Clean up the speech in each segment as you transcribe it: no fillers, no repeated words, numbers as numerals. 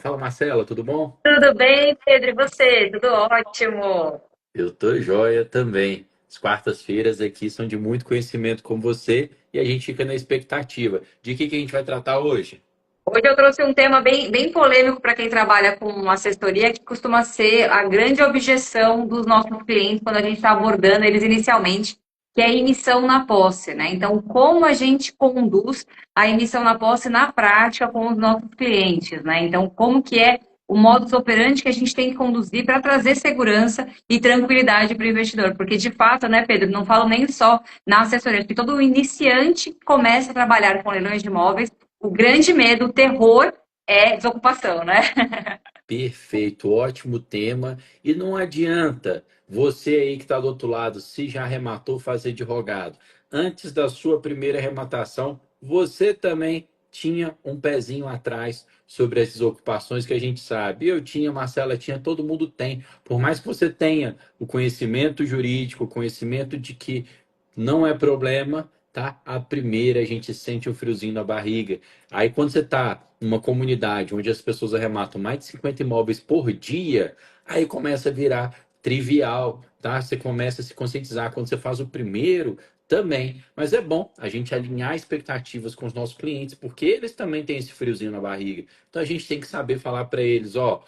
Fala, Marcela, tudo bom? Tudo bem, Pedro? E você? Tudo ótimo. Eu tô joia também. As quartas-feiras aqui são de muito conhecimento com você e a gente fica na expectativa. De que a gente vai tratar hoje? Hoje eu trouxe um tema bem polêmico para quem trabalha com assessoria, que costuma ser a grande objeção dos nossos clientes quando a gente está abordando eles inicialmente, que é a emissão na posse, né? Então, como a gente conduz a emissão na posse na prática com os nossos clientes, né? Então, como que é o modus operandi que a gente tem que conduzir para trazer segurança e tranquilidade para o investidor? Porque, de fato, né, Pedro, não falo nem só na assessoria, porque todo iniciante que começa a trabalhar com leilões de imóveis, o grande medo, o terror é desocupação, né? Perfeito, ótimo tema. E não adianta você aí que está do outro lado, se já arrematou, fazer de rogado. Antes da sua primeira arrematação, você também tinha um pezinho atrás sobre essas ocupações que a gente sabe. Eu tinha, Marcela tinha, todo mundo tem. Por mais que você tenha o conhecimento jurídico, o conhecimento de que não é problema, tá? A primeira a gente sente um friozinho na barriga. Aí quando você está numa comunidade onde as pessoas arrematam mais de 50 imóveis por dia, aí começa a virar trivial, tá? Você começa a se conscientizar quando você faz o primeiro também. Mas é bom a gente alinhar expectativas com os nossos clientes, porque eles também têm esse friozinho na barriga. Então a gente tem que saber falar para eles, ó,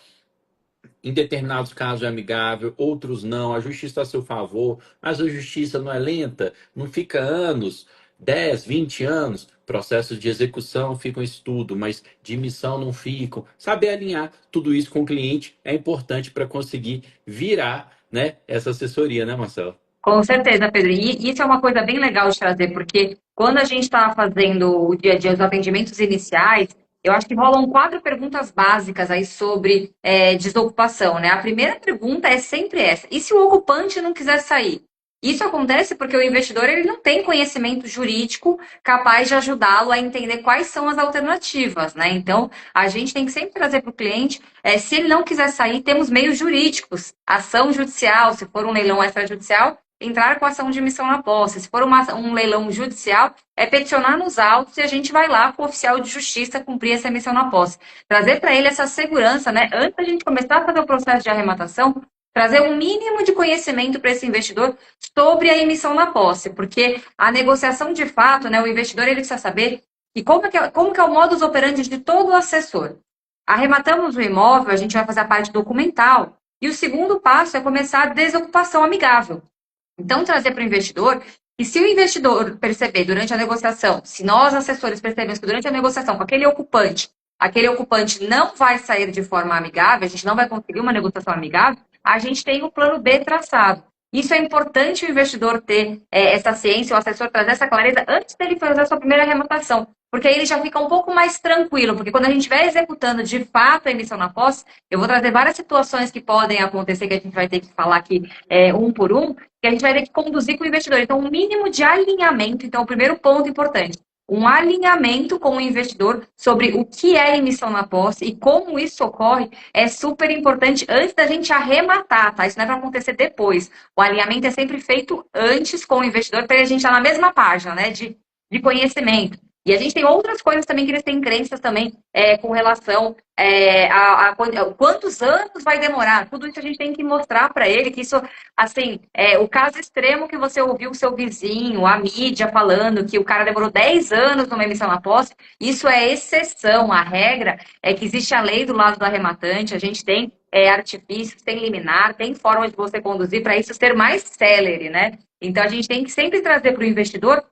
em determinados casos é amigável, outros não. A justiça está a seu favor, mas a justiça não é lenta, não fica anos, 10, 20 anos. Processos de execução ficam em estudo, mas de missão não ficam. Saber alinhar tudo isso com o cliente é importante para conseguir virar, né, essa assessoria, né, Marcelo? Com certeza, Pedro. E isso é uma coisa bem legal de trazer, porque quando a gente está fazendo o dia a dia, os atendimentos iniciais, eu acho que rolam quatro perguntas básicas aí sobre desocupação, né? A primeira pergunta é sempre essa: e se o ocupante não quiser sair? Isso acontece porque o investidor ele não tem conhecimento jurídico capaz de ajudá-lo a entender quais são as alternativas, né? Então, a gente tem que sempre trazer para o cliente, se ele não quiser sair, temos meios jurídicos, ação judicial, se for um leilão extrajudicial, entrar com ação de emissão na posse. Se for um leilão judicial, é peticionar nos autos e a gente vai lá com o oficial de justiça cumprir essa emissão na posse. Trazer para ele essa segurança, né? Antes da gente começar a fazer o processo de arrematação, trazer um mínimo de conhecimento para esse investidor sobre a emissão na posse, porque a negociação de fato, né, o investidor ele precisa saber que como que é o modus operandi de todo o assessor. Arrematamos o imóvel, a gente vai fazer a parte documental, e o segundo passo é começar a desocupação amigável. Então, trazer para o investidor que se o investidor perceber durante a negociação, se nós, assessores, percebemos que durante a negociação com aquele ocupante não vai sair de forma amigável, a gente não vai conseguir uma negociação amigável, a gente tem o plano B traçado. Isso é importante o investidor ter essa ciência, o assessor trazer essa clareza antes dele fazer a sua primeira arrematação. Porque aí ele já fica um pouco mais tranquilo, porque quando a gente estiver executando de fato a emissão na posse, eu vou trazer várias situações que podem acontecer, que a gente vai ter que falar aqui um por um, que a gente vai ter que conduzir com o investidor. Então, um mínimo de alinhamento. Então, o primeiro ponto importante, um alinhamento com o investidor sobre o que é emissão na posse e como isso ocorre é super importante antes da gente arrematar, tá? Isso não é para acontecer depois. O alinhamento é sempre feito antes com o investidor para a gente estar na mesma página, né? De conhecimento. E a gente tem outras coisas também que eles têm crenças também com relação a quantos anos vai demorar. Tudo isso a gente tem que mostrar para ele que isso, assim, o caso extremo que você ouviu o seu vizinho, a mídia falando que o cara demorou 10 anos numa emissão na posse, isso é exceção. A regra é que existe a lei do lado do arrematante, a gente tem artifícios, tem liminar, tem forma de você conduzir para isso ser mais célere, né? Então a gente tem que sempre trazer para o investidor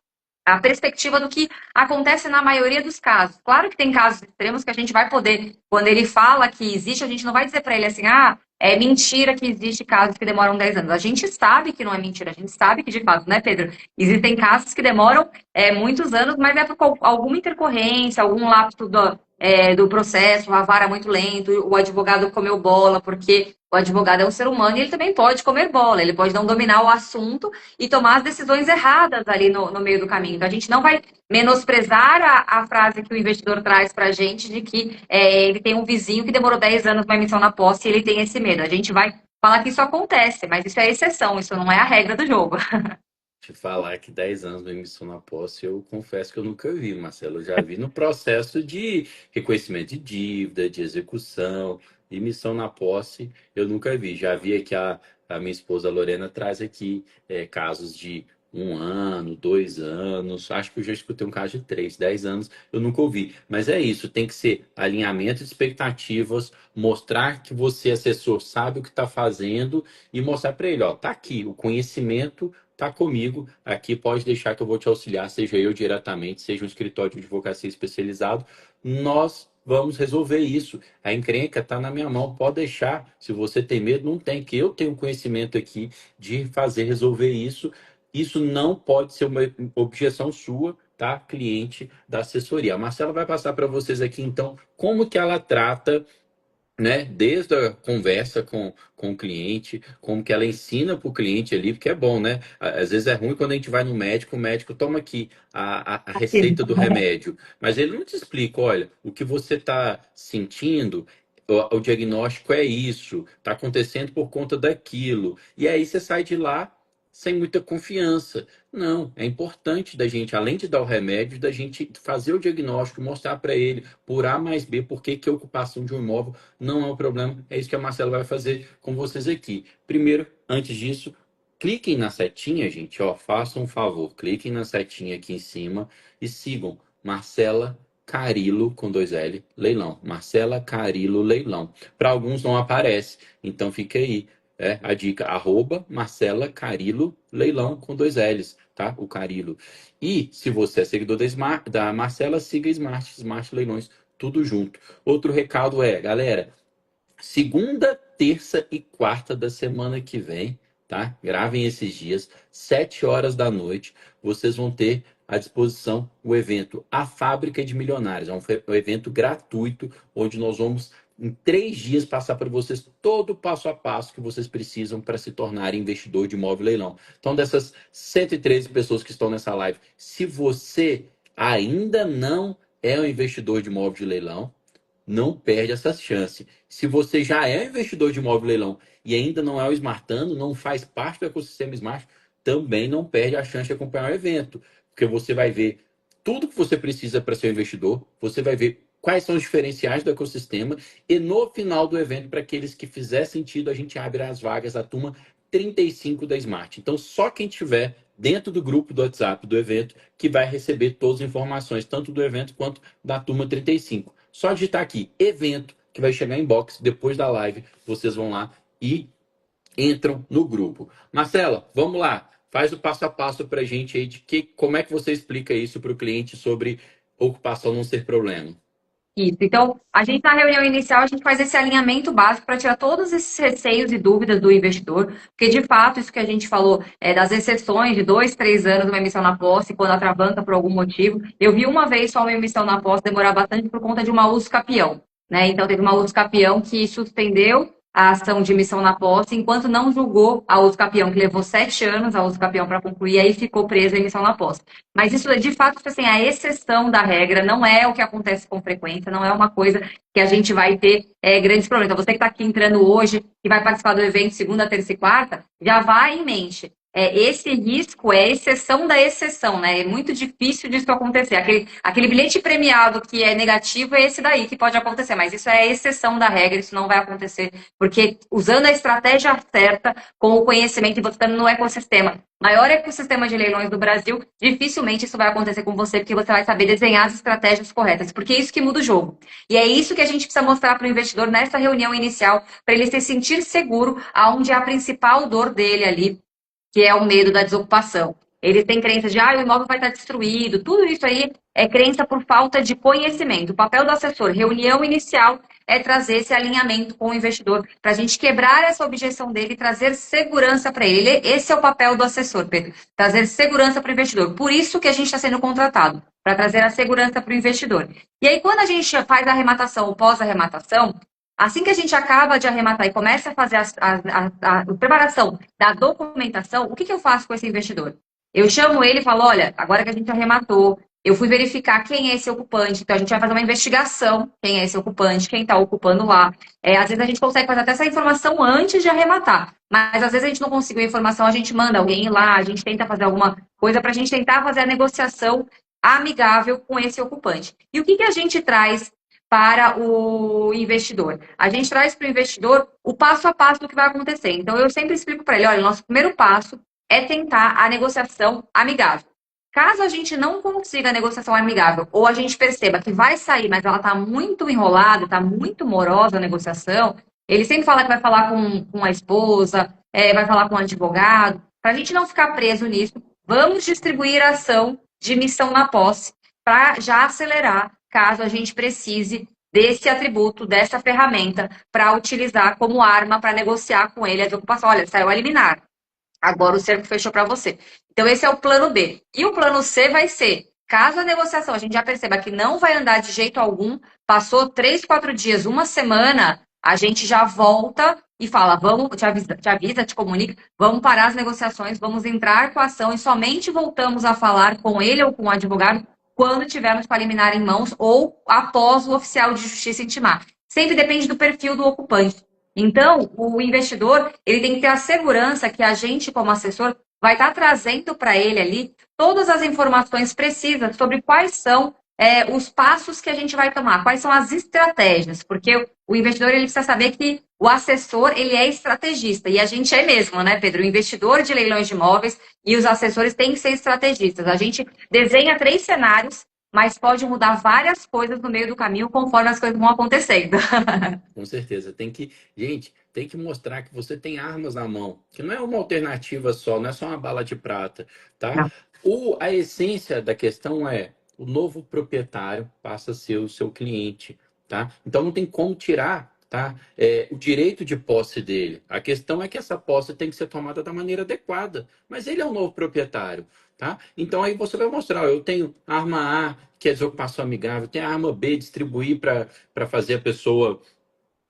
a perspectiva do que acontece na maioria dos casos. Claro que tem casos extremos que a gente vai poder, quando ele fala que existe, a gente não vai dizer para ele assim, é mentira que existe casos que demoram 10 anos. A gente sabe que não é mentira, a gente sabe que de fato, né, Pedro? Existem casos que demoram muitos anos, mas é por alguma intercorrência, algum lapso do processo, a vara muito lento, o advogado comeu bola, porque o advogado é um ser humano e ele também pode comer bola, ele pode não dominar o assunto e tomar as decisões erradas ali no meio do caminho. Então, a gente não vai menosprezar a frase que o investidor traz para a gente de que ele tem um vizinho que demorou 10 anos para emissão na posse e ele tem esse medo. A gente vai falar que isso acontece, mas isso é exceção, isso não é a regra do jogo. Te falar que 10 anos de emissão na posse, eu confesso que eu nunca vi, Marcelo. Eu já vi no processo de reconhecimento de dívida, de execução, emissão na posse, eu nunca vi. Já vi aqui a minha esposa Lorena traz aqui casos de 1 ano, 2 anos. Acho que eu já escutei um caso de 3, 10 anos, eu nunca ouvi. Mas é isso, tem que ser alinhamento de expectativas, mostrar que você, assessor, sabe o que está fazendo e mostrar para ele, ó, tá aqui, o conhecimento tá comigo, aqui pode deixar que eu vou te auxiliar, seja eu diretamente, seja um escritório de advocacia especializado, nós vamos resolver isso. A encrenca está na minha mão, pode deixar. Se você tem medo, não tem, que eu tenho conhecimento aqui de fazer resolver isso. Isso não pode ser uma objeção sua, tá, cliente da assessoria. A Marcela vai passar para vocês aqui, então, como que ela trata, né? Desde a conversa com o cliente, como que ela ensina para o cliente ali, porque é bom, né? Às vezes é ruim quando a gente vai no médico, o médico toma aqui a receita do remédio, mas ele não te explica, olha, o que você está sentindo, o diagnóstico é isso, está acontecendo por conta daquilo. E aí você sai de lá sem muita confiança. Não, é importante da gente, além de dar o remédio, da gente fazer o diagnóstico, mostrar para ele, por A mais B, por que que a ocupação de um imóvel não é um problema. É isso que a Marcela vai fazer com vocês aqui. Primeiro, antes disso, cliquem na setinha, gente, ó, façam um favor, cliquem na setinha aqui em cima e sigam Marcela Carilo com 2L, leilão. Marcela Carilo, leilão. Para alguns não aparece, então fica aí. A dica, @Marcela Carilo, leilão com 2Ls, tá? O Carilo. E se você é seguidor da Marcela, siga Smart Leilões, tudo junto. Outro recado é, galera, segunda, terça e quarta da semana que vem, tá? Gravem esses dias, 7 horas da noite, vocês vão ter à disposição o evento A Fábrica de Milionários. É um evento gratuito, onde nós vamos, em 3 dias, passar para vocês todo o passo a passo que vocês precisam para se tornarem investidor de imóvel leilão. Então, dessas 113 pessoas que estão nessa live, se você ainda não é um investidor de imóvel de leilão, não perde essa chance. Se você já é investidor de imóvel leilão e ainda não é o Smartano, não faz parte do ecossistema Smart, também não perde a chance de acompanhar o evento, porque você vai ver tudo que você precisa para ser um investidor, você vai ver quais são os diferenciais do ecossistema e no final do evento, para aqueles que fizer sentido, a gente abre as vagas da turma 35 da Smart. Então, só quem tiver dentro do grupo do WhatsApp do evento que vai receber todas as informações, tanto do evento quanto da turma 35. Só digitar aqui, evento, que vai chegar em inbox depois da live. Vocês vão lá e entram no grupo. Marcela, vamos lá. Faz o passo a passo para a gente aí como é que você explica isso para o cliente sobre ocupação não ser problema. Isso. Então, a gente na reunião inicial, a gente faz esse alinhamento básico para tirar todos esses receios e dúvidas do investidor, porque de fato, isso que a gente falou das exceções de 2, 3 anos uma emissão na posse, quando atravanca por algum motivo. Eu vi uma vez só uma emissão na posse demorar bastante por conta de uma uso capião, né? Então, teve uma uso capião que suspendeu a ação de emissão na posse, enquanto não julgou a uso capião, que levou 7 anos a uso capião para concluir, aí ficou presa a emissão na posse. Mas isso, de fato, assim, a exceção da regra, não é o que acontece com frequência, não é uma coisa que a gente vai ter grandes problemas. Então, você que está aqui entrando hoje, que vai participar do evento segunda, terça e quarta, já vai em mente. Esse risco é exceção da exceção, né? É muito difícil disso acontecer. Aquele bilhete premiado que é negativo é esse daí que pode acontecer, mas isso é a exceção da regra, isso não vai acontecer, porque usando a estratégia certa, com o conhecimento e você estando no ecossistema, maior ecossistema de leilões do Brasil, dificilmente isso vai acontecer com você, porque você vai saber desenhar as estratégias corretas, porque é isso que muda o jogo. E é isso que a gente precisa mostrar para o investidor nessa reunião inicial, para ele se sentir seguro aonde é a principal dor dele ali, que é o medo da desocupação. Eles têm crença de, o imóvel vai estar destruído. Tudo isso aí é crença por falta de conhecimento. O papel do assessor, reunião inicial, é trazer esse alinhamento com o investidor, para a gente quebrar essa objeção dele e trazer segurança para ele. Esse é o papel do assessor, Pedro, trazer segurança para o investidor. Por isso que a gente está sendo contratado, para trazer a segurança para o investidor. E aí, quando a gente faz a arrematação ou pós-arrematação, assim que a gente acaba de arrematar e começa a fazer a preparação da documentação, o que eu faço com esse investidor? Eu chamo ele e falo, olha, agora que a gente arrematou, eu fui verificar quem é esse ocupante, então a gente vai fazer uma investigação, quem é esse ocupante, quem está ocupando lá. Às vezes a gente consegue fazer até essa informação antes de arrematar, mas às vezes a gente não conseguiu a informação, a gente manda alguém ir lá, a gente tenta fazer alguma coisa para a gente tentar fazer a negociação amigável com esse ocupante. E o que a gente traz para o investidor? A gente traz para o investidor o passo a passo do que vai acontecer. Então, eu sempre explico para ele, olha, o nosso primeiro passo é tentar a negociação amigável. Caso a gente não consiga a negociação amigável, ou a gente perceba que vai sair, mas ela está muito enrolada, está muito morosa a negociação, ele sempre fala que vai falar com a esposa, vai falar com o advogado. Para a gente não ficar preso nisso, vamos distribuir a ação de missão na posse para já acelerar, caso a gente precise desse atributo, dessa ferramenta, para utilizar como arma para negociar com ele a desocupação. Olha, saiu a liminar. Agora o cerco fechou para você. Então, esse é o plano B. E o plano C vai ser, caso a negociação a gente já perceba que não vai andar de jeito algum, passou 3, 4 dias, uma semana, a gente já volta e fala, vamos, te avisa, te comunica, vamos parar as negociações, vamos entrar com a ação e somente voltamos a falar com ele ou com o advogado quando tivermos com a liminar em mãos ou após o oficial de justiça intimar. Sempre depende do perfil do ocupante. Então, o investidor, ele tem que ter a segurança que a gente, como assessor, vai estar trazendo para ele ali todas as informações precisas sobre quais são os passos que a gente vai tomar, quais são as estratégias, porque o investidor ele precisa saber que o assessor ele é estrategista, e a gente é mesmo, né, Pedro? O investidor de leilões de imóveis e os assessores têm que ser estrategistas. A gente desenha 3 cenários, mas pode mudar várias coisas no meio do caminho conforme as coisas vão acontecendo. Com certeza. Gente, tem que mostrar que você tem armas na mão, que não é uma alternativa só, não é só uma bala de prata, tá? A essência da questão é o novo proprietário passa a ser o seu cliente, tá? Então não tem como tirar, tá? O direito de posse dele. A questão é que essa posse tem que ser tomada da maneira adequada, mas ele é o novo proprietário, tá? Então aí você vai mostrar, ó, eu tenho arma A, que é desocupação amigável, tenho a arma B, distribuir para fazer a pessoa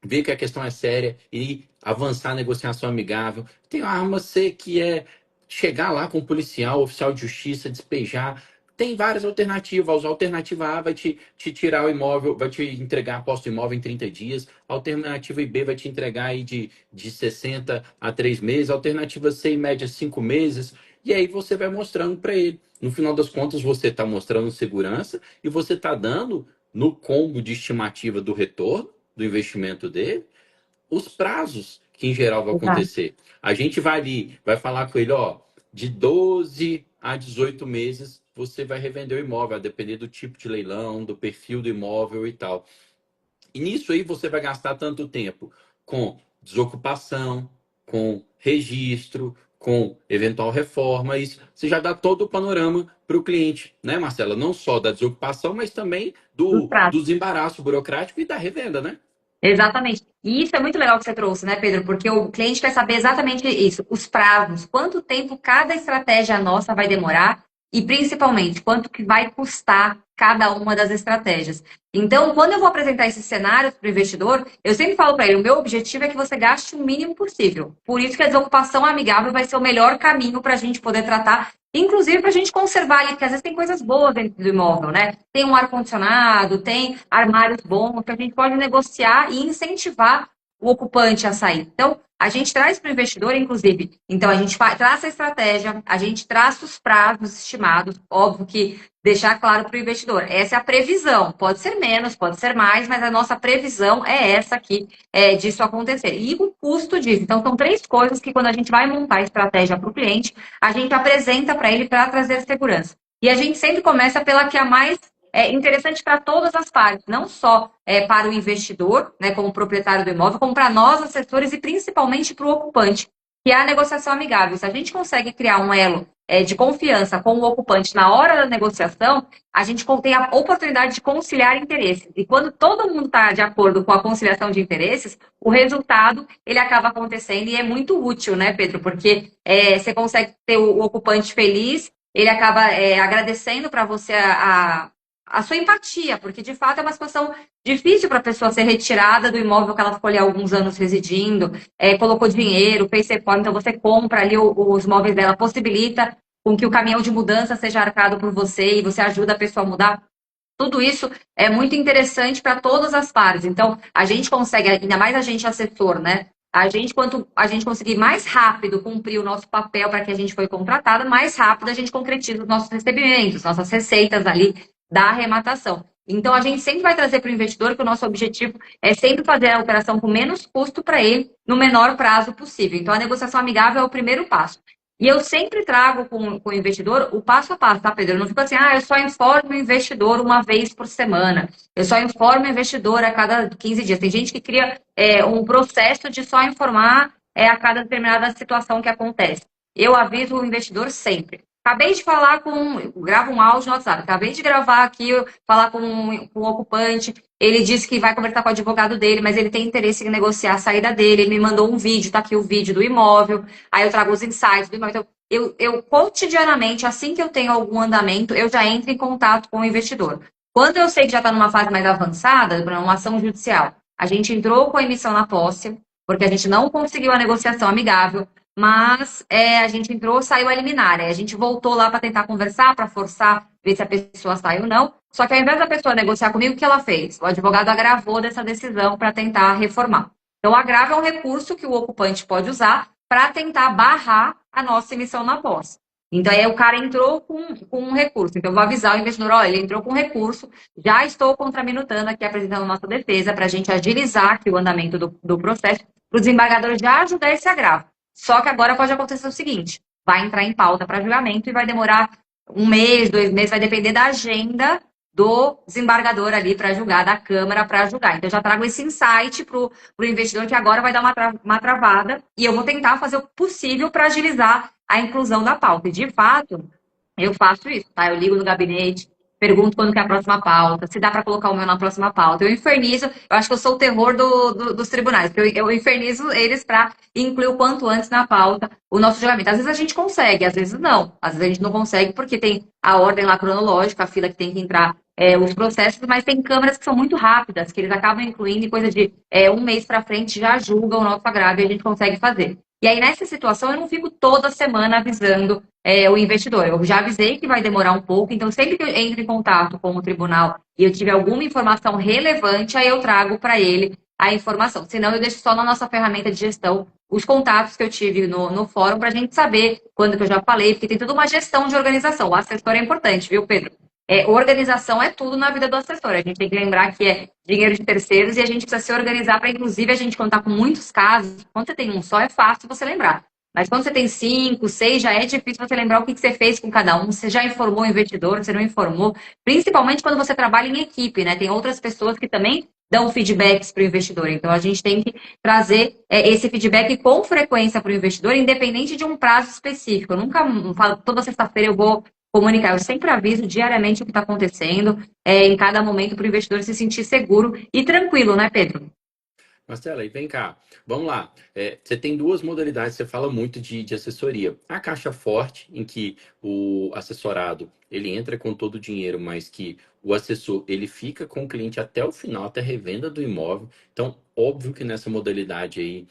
ver que a questão é séria e avançar a negociação amigável. Tem a arma C, que é chegar lá com o policial, oficial de justiça, despejar. Tem várias alternativas. A alternativa A vai te tirar o imóvel, vai te entregar a posse do imóvel em 30 dias. A alternativa B vai te entregar aí de 60 a 3 meses. A alternativa C, em média, 5 meses. E aí você vai mostrando para ele. No final das contas, você está mostrando segurança e você está dando, no combo de estimativa do retorno, do investimento dele, os prazos que em geral vai Exato. acontecer. A gente vai ali, vai falar com ele, ó, de 12 a 18 meses você vai revender o imóvel, a depender do tipo de leilão, do perfil do imóvel e tal. E nisso aí você vai gastar tanto tempo com desocupação, com registro, com eventual reforma. Isso você já dá todo o panorama para o cliente, né, Marcela? Não só da desocupação, mas também Dos do prazos. desembaraço burocrático e da revenda, né? Exatamente. E isso é muito legal que você trouxe, né, Pedro? Porque o cliente quer saber exatamente isso, os prazos, quanto tempo cada estratégia nossa vai demorar e, principalmente, quanto que vai custar cada uma das estratégias. Então, quando eu vou apresentar esses cenários para o investidor, eu sempre falo para ele, o meu objetivo é que você gaste o mínimo possível. Por isso que a desocupação amigável vai ser o melhor caminho para a gente poder tratar, inclusive para a gente conservar ali, porque às vezes tem coisas boas dentro do imóvel, né? Tem um ar-condicionado, tem armários bons, que a gente pode negociar e incentivar o ocupante a sair. Então, a gente traz para o investidor, inclusive, então a gente traça a estratégia, a gente traça os prazos estimados, óbvio que deixar claro para o investidor, essa é a previsão, pode ser menos, pode ser mais, mas a nossa previsão é essa aqui, disso acontecer. E o custo disso. Então, são 3 coisas que quando a gente vai montar a estratégia para o cliente, a gente apresenta para ele para trazer segurança. E a gente sempre começa pela que é a mais interessante para todas as partes, não só para o investidor, né, como proprietário do imóvel, como para nós, assessores, e principalmente para o ocupante, que é a negociação amigável. Se a gente consegue criar um elo de confiança com o ocupante na hora da negociação, a gente tem a oportunidade de conciliar interesses. E quando todo mundo está de acordo com a conciliação de interesses, o resultado ele acaba acontecendo e é muito útil, né, Pedro? Porque você consegue ter o ocupante feliz, ele acaba agradecendo para você a sua empatia, porque de fato é uma situação difícil para a pessoa ser retirada do imóvel que ela ficou ali há alguns anos residindo, colocou dinheiro, fez reforma, então você compra ali os móveis dela, possibilita com que o caminhão de mudança seja arcado por você e você ajuda a pessoa a mudar. Tudo isso é muito interessante para todas as partes. Então, a gente consegue, ainda mais a gente assessor, né? A gente, quanto a gente conseguir mais rápido cumprir o nosso papel para que a gente foi contratada, mais rápido a gente concretiza os nossos recebimentos, nossas receitas ali da arrematação. Então, a gente sempre vai trazer para o investidor que o nosso objetivo é sempre fazer a operação com menos custo para ele, no menor prazo possível. Então, a negociação amigável é o primeiro passo. E eu sempre trago com o investidor o passo a passo, tá, Pedro? Eu não fico assim, eu só informo o investidor uma vez por semana. Eu só informo o investidor a cada 15 dias. Tem gente que cria um processo de só informar a cada determinada situação que acontece. Eu aviso o investidor sempre. Acabei de falar gravo um áudio no WhatsApp, acabei de gravar aqui, falar com o ocupante, ele disse que vai conversar com o advogado dele, mas ele tem interesse em negociar a saída dele, ele me mandou um vídeo, tá aqui o vídeo do imóvel, aí eu trago os insights do imóvel. Então, eu cotidianamente, assim que eu tenho algum andamento, eu já entro em contato com o investidor. Quando eu sei que já está numa fase mais avançada, para uma ação judicial, a gente entrou com a emissão na posse, porque a gente não conseguiu a negociação amigável, mas a gente entrou, saiu a liminar. A gente voltou lá para tentar conversar, para forçar, ver se a pessoa sai ou não. Só que ao invés da pessoa negociar comigo, o que ela fez? O advogado agravou dessa decisão para tentar reformar. Então, o agravo é um recurso que o ocupante pode usar para tentar barrar a nossa emissão na posse. Então, aí o cara entrou com um recurso. Então, eu vou avisar o investidor, olha, ele entrou com recurso, já estou contraminutando aqui, apresentando nossa defesa, para a gente agilizar aqui o andamento do processo, para o desembargador já ajudar esse agravo. Só que agora pode acontecer o seguinte, vai entrar em pauta para julgamento e vai demorar 1 mês, 2 meses, vai depender da agenda do desembargador ali para julgar, da Câmara para julgar. Então, eu já trago esse insight para o investidor que agora vai dar uma travada e eu vou tentar fazer o possível para agilizar a inclusão da pauta. E, de fato, eu faço isso, tá? Eu ligo no gabinete, pergunto quando que é a próxima pauta, se dá para colocar o meu na próxima pauta. Eu infernizo, eu acho que eu sou o terror dos tribunais, porque eu infernizo eles para incluir o quanto antes na pauta o nosso julgamento. Às vezes a gente consegue, às vezes não. Às vezes a gente não consegue porque tem a ordem lá cronológica, a fila que tem que entrar os processos, mas tem câmaras que são muito rápidas, que eles acabam incluindo em coisa de 1 mês para frente já julgam o nosso agravo e a gente consegue fazer. E aí, nessa situação, eu não fico toda semana avisando o investidor. Eu já avisei que vai demorar um pouco, então sempre que eu entro em contato com o tribunal e eu tiver alguma informação relevante, aí eu trago para ele a informação. Senão, eu deixo só na nossa ferramenta de gestão os contatos que eu tive no fórum para a gente saber quando que eu já falei, porque tem toda uma gestão de organização. O assessor é importante, viu, Pedro? Organização é tudo na vida do assessor. A gente tem que lembrar que é dinheiro de terceiros e a gente precisa se organizar para, inclusive, a gente contar com muitos casos. Quando você tem um só, é fácil você lembrar. Mas quando você tem 5, 6, já é difícil você lembrar o que você fez com cada um. Você já informou o investidor, você não informou. Principalmente quando você trabalha em equipe, né? Tem outras pessoas que também dão feedbacks para o investidor. Então, a gente tem que trazer esse feedback com frequência para o investidor, independente de um prazo específico. Eu nunca falo, toda sexta-feira eu vou comunicar. Eu sempre aviso diariamente o que está acontecendo, em cada momento, para o investidor se sentir seguro e tranquilo, né, Pedro? Marcela, e vem cá, vamos lá. Você tem duas modalidades, você fala muito de assessoria. A caixa forte, em que o assessorado ele entra com todo o dinheiro, mas que o assessor ele fica com o cliente até o final, até a revenda do imóvel. Então, óbvio que nessa modalidade aí,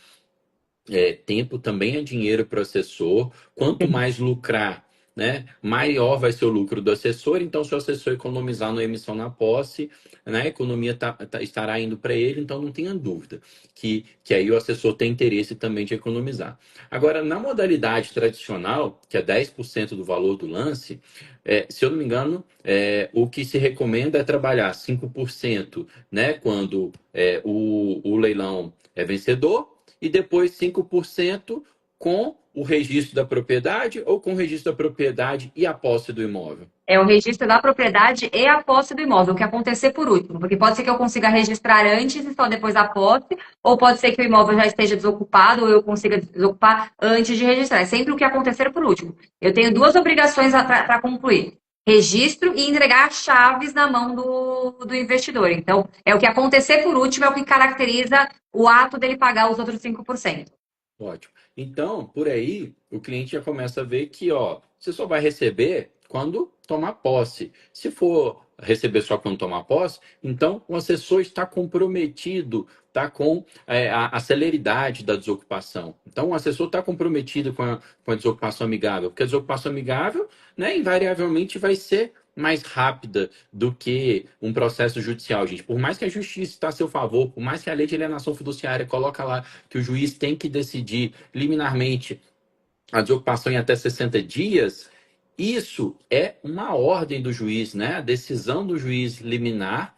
tempo também é dinheiro para o assessor. Quanto mais lucrar, né, maior vai ser o lucro do assessor. Então, se o assessor economizar na emissão na posse, né, a economia estará indo para ele. Então, não tenha dúvida que aí o assessor tem interesse também de economizar. Agora, na modalidade tradicional, que é 10% do valor do lance, se eu não me engano, o que se recomenda é trabalhar 5%, né, quando o leilão é vencedor, e depois 5% com o registro da propriedade ou com o registro da propriedade e a posse do imóvel? É o registro da propriedade e a posse do imóvel, o que acontecer por último, porque pode ser que eu consiga registrar antes e só depois a posse, ou pode ser que o imóvel já esteja desocupado, ou eu consiga desocupar antes de registrar. É sempre o que acontecer por último. Eu tenho duas obrigações para concluir: registro e entregar as chaves na mão do investidor. Então, é o que acontecer por último, é o que caracteriza o ato dele pagar os outros 5%. Ótimo. Então, por aí, o cliente já começa a ver que, ó, você só vai receber quando tomar posse. Se for receber só quando tomar posse, então o assessor está comprometido, está com a celeridade da desocupação. Então o assessor está comprometido com a desocupação amigável, porque a desocupação amigável, né, invariavelmente vai ser mais rápida do que um processo judicial, gente. Por mais que a justiça está a seu favor, por mais que a lei de alienação fiduciária coloca lá que o juiz tem que decidir liminarmente a desocupação em até 60 dias, isso é uma ordem do juiz, né? A decisão do juiz liminar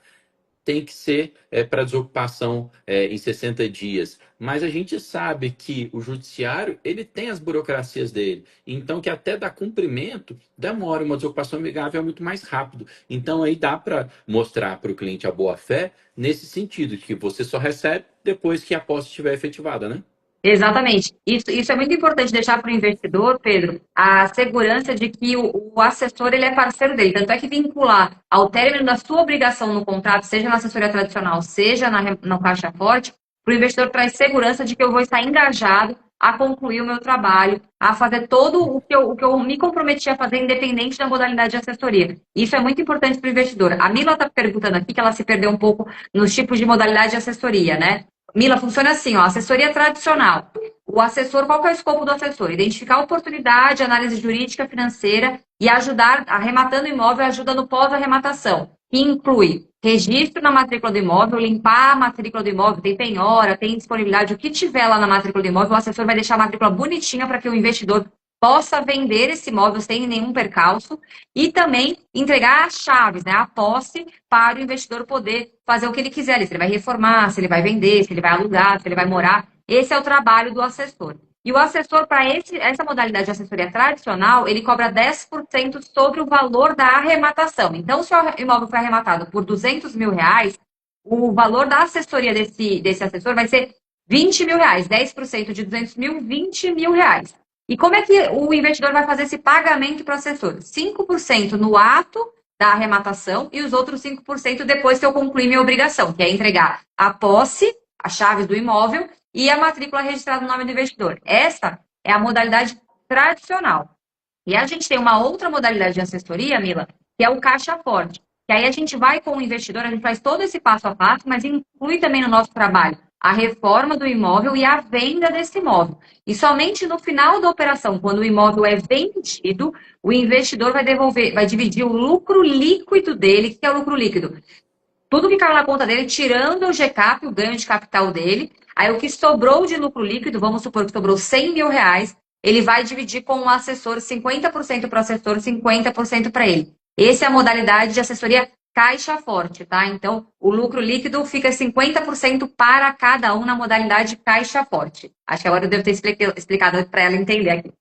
tem que ser para desocupação em 60 dias. Mas a gente sabe que o judiciário ele tem as burocracias dele. Então, que até dar cumprimento demora. Uma desocupação amigável é muito mais rápido. Então, aí dá para mostrar para o cliente a boa-fé nesse sentido, que você só recebe depois que a posse estiver efetivada, né? Exatamente. Isso é muito importante deixar para o investidor, Pedro, a segurança de que o assessor ele é parceiro dele. Tanto é que vincular ao término da sua obrigação no contrato, seja na assessoria tradicional, seja no caixa forte, para o investidor traz segurança de que eu vou estar engajado a concluir o meu trabalho, a fazer todo o que eu me comprometi a fazer, independente da modalidade de assessoria. Isso é muito importante para o investidor. A Mila está perguntando aqui que ela se perdeu um pouco nos tipos de modalidade de assessoria, né? Mila, funciona assim, ó, assessoria tradicional. O assessor, qual que é o escopo do assessor? Identificar a oportunidade, análise jurídica, financeira e ajudar, arrematando o imóvel, ajuda no pós-arrematação, que inclui registro na matrícula do imóvel, limpar a matrícula do imóvel, tem penhora, tem disponibilidade, o que tiver lá na matrícula do imóvel, o assessor vai deixar a matrícula bonitinha para que o investidor possa vender esse imóvel sem nenhum percalço e também entregar as chaves, né, a posse, para o investidor poder fazer o que ele quiser ali, se ele vai reformar, se ele vai vender, se ele vai alugar, se ele vai morar. Esse é o trabalho do assessor. E o assessor, para essa modalidade de assessoria tradicional, ele cobra 10% sobre o valor da arrematação. Então, se o imóvel foi arrematado por R$ 200.000, o valor da assessoria desse assessor vai ser R$ 20.000. 10% de 200 mil, R$ 20.000. E como é que o investidor vai fazer esse pagamento para o assessor? 5% no ato da arrematação e os outros 5% depois que eu concluir minha obrigação, que é entregar a posse, as chaves do imóvel e a matrícula registrada no nome do investidor. Essa é a modalidade tradicional. E a gente tem uma outra modalidade de assessoria, Mila, que é o caixa forte. Que aí a gente vai com o investidor, a gente faz todo esse passo a passo, mas inclui também no nosso trabalho a reforma do imóvel e a venda desse imóvel. E somente no final da operação, quando o imóvel é vendido, o investidor vai dividir o lucro líquido dele. O que é o lucro líquido? Tudo que caiu na conta dele, tirando o GCAP, o ganho de capital dele. Aí o que sobrou de lucro líquido, vamos supor que sobrou R$ 100.000, ele vai dividir com o assessor 50% para o assessor, 50% para ele. Essa é a modalidade de assessoria caixa forte, tá? Então, o lucro líquido fica 50% para cada um na modalidade caixa forte. Acho que agora eu devo ter explicado para ela entender aqui.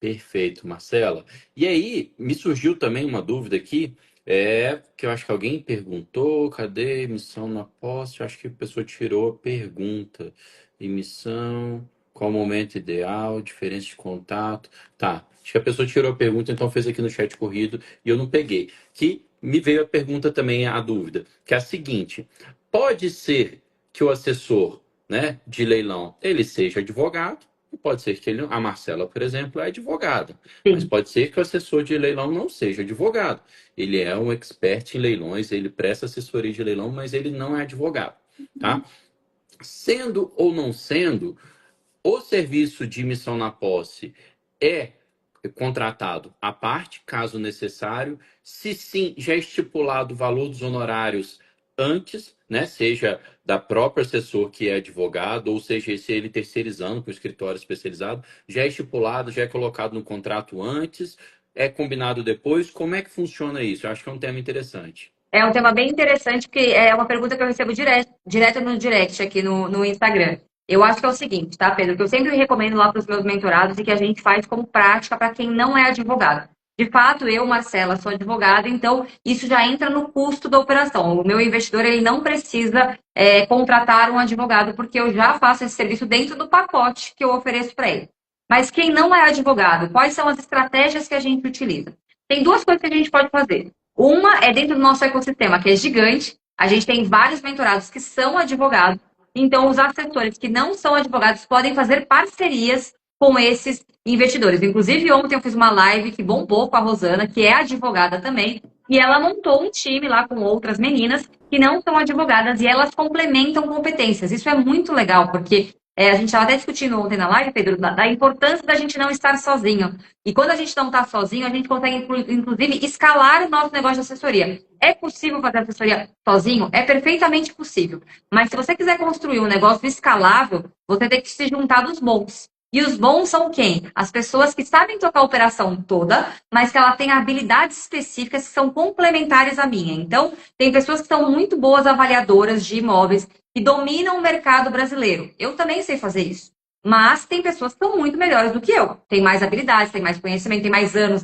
Perfeito, Marcela. E aí, me surgiu também uma dúvida aqui, que eu acho que alguém perguntou, cadê emissão na posse? Eu acho que a pessoa tirou a pergunta. Emissão, qual o momento ideal, diferença de contato. Tá, acho que a pessoa tirou a pergunta, então fez aqui no chat corrido e eu não peguei. Que me veio a pergunta também, a dúvida, que é a seguinte: pode ser que o assessor, né, de leilão, ele seja advogado, pode ser que a Marcela, por exemplo, é advogada, mas Sim. pode ser que o assessor de leilão não seja advogado. Ele é um expert em leilões, ele presta assessoria de leilão, mas ele não é advogado, tá? Sendo ou não sendo, o serviço de emissão na posse é contratado à parte, caso necessário. Se sim, já é estipulado o valor dos honorários antes, né? Seja da própria assessor que é advogado, ou seja, se ele terceirizando com o escritório especializado, já é estipulado, já é colocado no contrato antes, é combinado depois. Como é que funciona isso? Eu acho que é um tema interessante. É um tema bem interessante, porque é uma pergunta que eu recebo direto no direct aqui no Instagram. Eu acho que é o seguinte, tá, Pedro? Que eu sempre recomendo lá para os meus mentorados e que a gente faz como prática para quem não é advogado. De fato, eu, Marcela, sou advogada, então isso já entra no custo da operação. O meu investidor ele não precisa contratar um advogado, porque eu já faço esse serviço dentro do pacote que eu ofereço para ele. Mas quem não é advogado, quais são as estratégias que a gente utiliza? Tem duas coisas que a gente pode fazer. Uma é dentro do nosso ecossistema, que é gigante. A gente tem vários mentorados que são advogados. Então, os assessores que não são advogados podem fazer parcerias com esses investidores. Inclusive, ontem eu fiz uma live que bombou com a Rosana, que é advogada também, E ela montou um time lá com outras meninas que não são advogadas e elas complementam competências. Isso é muito legal, porque a gente estava até discutindo ontem na live, Pedro, da importância da gente não estar sozinho. E quando a gente não está sozinho, a gente consegue, inclusive, escalar o nosso negócio de assessoria. É possível fazer assessoria sozinho? É perfeitamente possível. Mas se você quiser construir um negócio escalável, você tem que se juntar dos bons. E os bons são quem? As pessoas que sabem tocar a operação toda, mas que ela tem habilidades específicas que são complementares à minha. Então, tem pessoas que são muito boas avaliadoras de imóveis e dominam o mercado brasileiro. Eu também sei fazer isso. Mas tem pessoas que são muito melhores do que eu. Tem mais habilidades, tem mais conhecimento, tem mais anos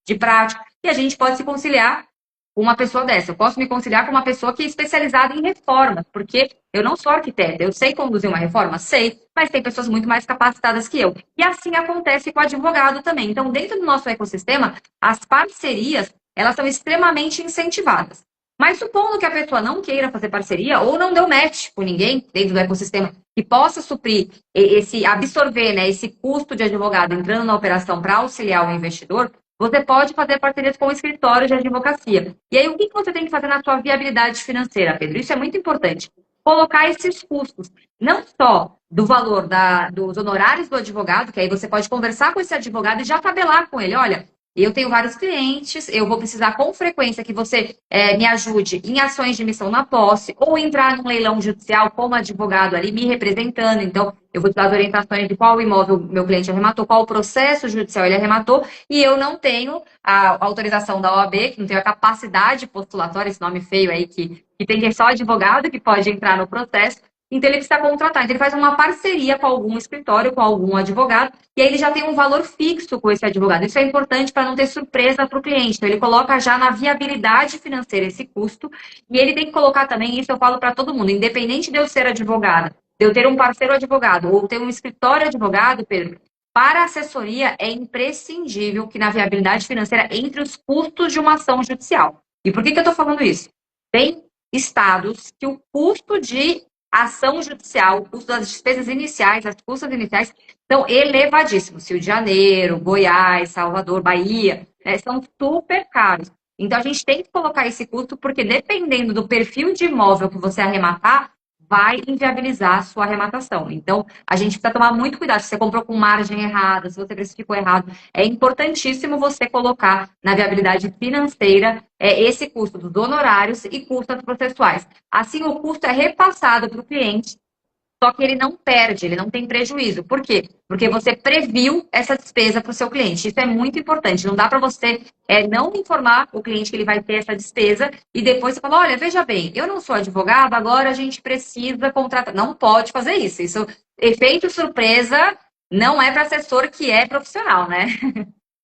de prática. E a gente pode se conciliar com uma pessoa dessa. Eu posso me conciliar com uma pessoa que é especializada em reformas, porque eu não sou arquiteta. Eu sei conduzir uma reforma? Sei, mas tem pessoas muito mais capacitadas que eu. E assim acontece com o advogado também. Então, dentro do nosso ecossistema, as parcerias, elas são extremamente incentivadas. Mas supondo que a pessoa não queira fazer parceria ou não deu match com ninguém dentro do ecossistema que possa suprir esse, absorver, né, esse custo de advogado entrando na operação para auxiliar o investidor, você pode fazer parcerias com escritórios de advocacia. E aí, o que você tem que fazer na sua viabilidade financeira, Pedro? Isso é muito importante. Colocar esses custos, não só do valor dos honorários do advogado, que aí você pode conversar com esse advogado e já tabelar com ele, olha, eu tenho vários clientes, eu vou precisar com frequência que você me ajude em ações de missão na posse ou entrar num leilão judicial como advogado ali me representando. Então, eu vou te dar as orientações de qual imóvel meu cliente arrematou, qual processo judicial ele arrematou, e eu não tenho a autorização da OAB, que não tenho a capacidade postulatória, esse nome feio aí, que tem que ser só advogado que pode entrar no processo. Então, ele precisa contratar. Então, ele faz uma parceria com algum escritório, com algum advogado, e aí ele já tem um valor fixo com esse advogado. Isso é importante para não ter surpresa para o cliente. Então, ele coloca já na viabilidade financeira esse custo, e ele tem que colocar também, isso eu falo para todo mundo, independente de eu ser advogada, de eu ter um parceiro advogado ou ter um escritório advogado, Pedro, para a assessoria é imprescindível que na viabilidade financeira entre os custos de uma ação judicial. E por que eu estou falando isso? Tem estados que o custo de ação judicial, o custo das despesas iniciais, as custas iniciais, são elevadíssimos. Rio de Janeiro, Goiás, Salvador, Bahia, né, são super caros. Então, a gente tem que colocar esse custo, porque dependendo do perfil de imóvel que você arrematar, vai inviabilizar a sua arrematação. Então, a gente precisa tomar muito cuidado. Se você comprou com margem errada, se você precificou errado, é importantíssimo você colocar na viabilidade financeira esse custo dos honorários e custos processuais. Assim, o custo é repassado para o cliente, só que ele não perde, ele não tem prejuízo. Por quê? Porque você previu essa despesa para o seu cliente. Isso é muito importante. Não dá para você não informar o cliente que ele vai ter essa despesa e depois você fala, olha, veja bem, eu não sou advogado, agora a gente precisa contratar. Não pode fazer isso. Isso, efeito surpresa, não é para assessor que é profissional, né?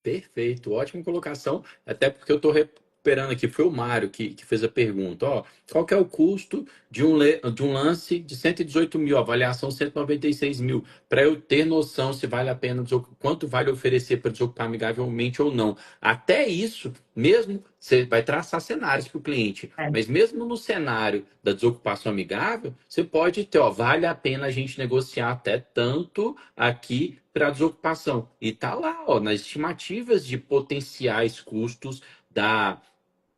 Perfeito, ótima colocação. Até porque eu estou recuperando aqui, foi o Mário que fez a pergunta. Ó, qual que é o custo de um lance de 118 mil, avaliação 196 mil, para eu ter noção se vale a pena, quanto vale oferecer para desocupar amigavelmente ou não. Até isso, mesmo, você vai traçar cenários para o cliente, mas mesmo no cenário da desocupação amigável, você pode ter, ó, vale a pena a gente negociar até tanto aqui para desocupação. E tá lá, ó, nas estimativas de potenciais custos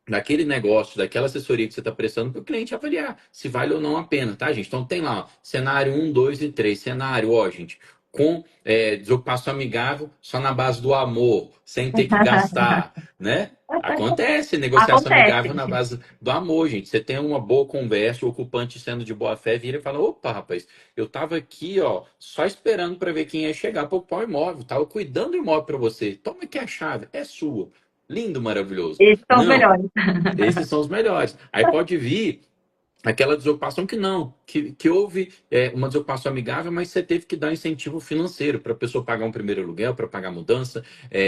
daquele negócio, daquela assessoria que você está prestando para o cliente avaliar se vale ou não a pena, tá, gente? Então tem lá, ó, cenário um, 2 e 3. Cenário, ó, gente, com desocupação amigável só na base do amor, sem ter que gastar, né? Acontece, negociação amigável na Acontece. base do amor, gente. Você tem uma boa conversa, o ocupante sendo de boa fé, vira e fala: opa, rapaz, eu tava aqui, ó, só esperando para ver quem ia chegar para ocupar o imóvel, tava cuidando do imóvel para você. Toma aqui a chave, é sua. Lindo, maravilhoso. Esses são os Não, melhores. esses são os melhores. Aí pode vir aquela desocupação que não, que houve uma desocupação amigável, mas você teve que dar incentivo financeiro para a pessoa pagar um primeiro aluguel, para pagar a mudança,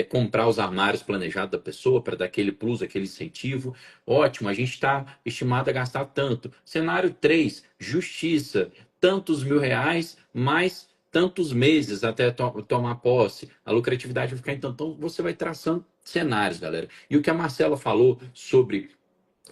comprar os armários planejados da pessoa, para dar aquele plus, aquele incentivo. Ótimo, a gente está estimado a gastar tanto. Cenário 3, justiça, tantos mil reais, mais tantos meses até tomar posse. A lucratividade vai ficar então você vai traçando cenários, galera. E o que a Marcela falou sobre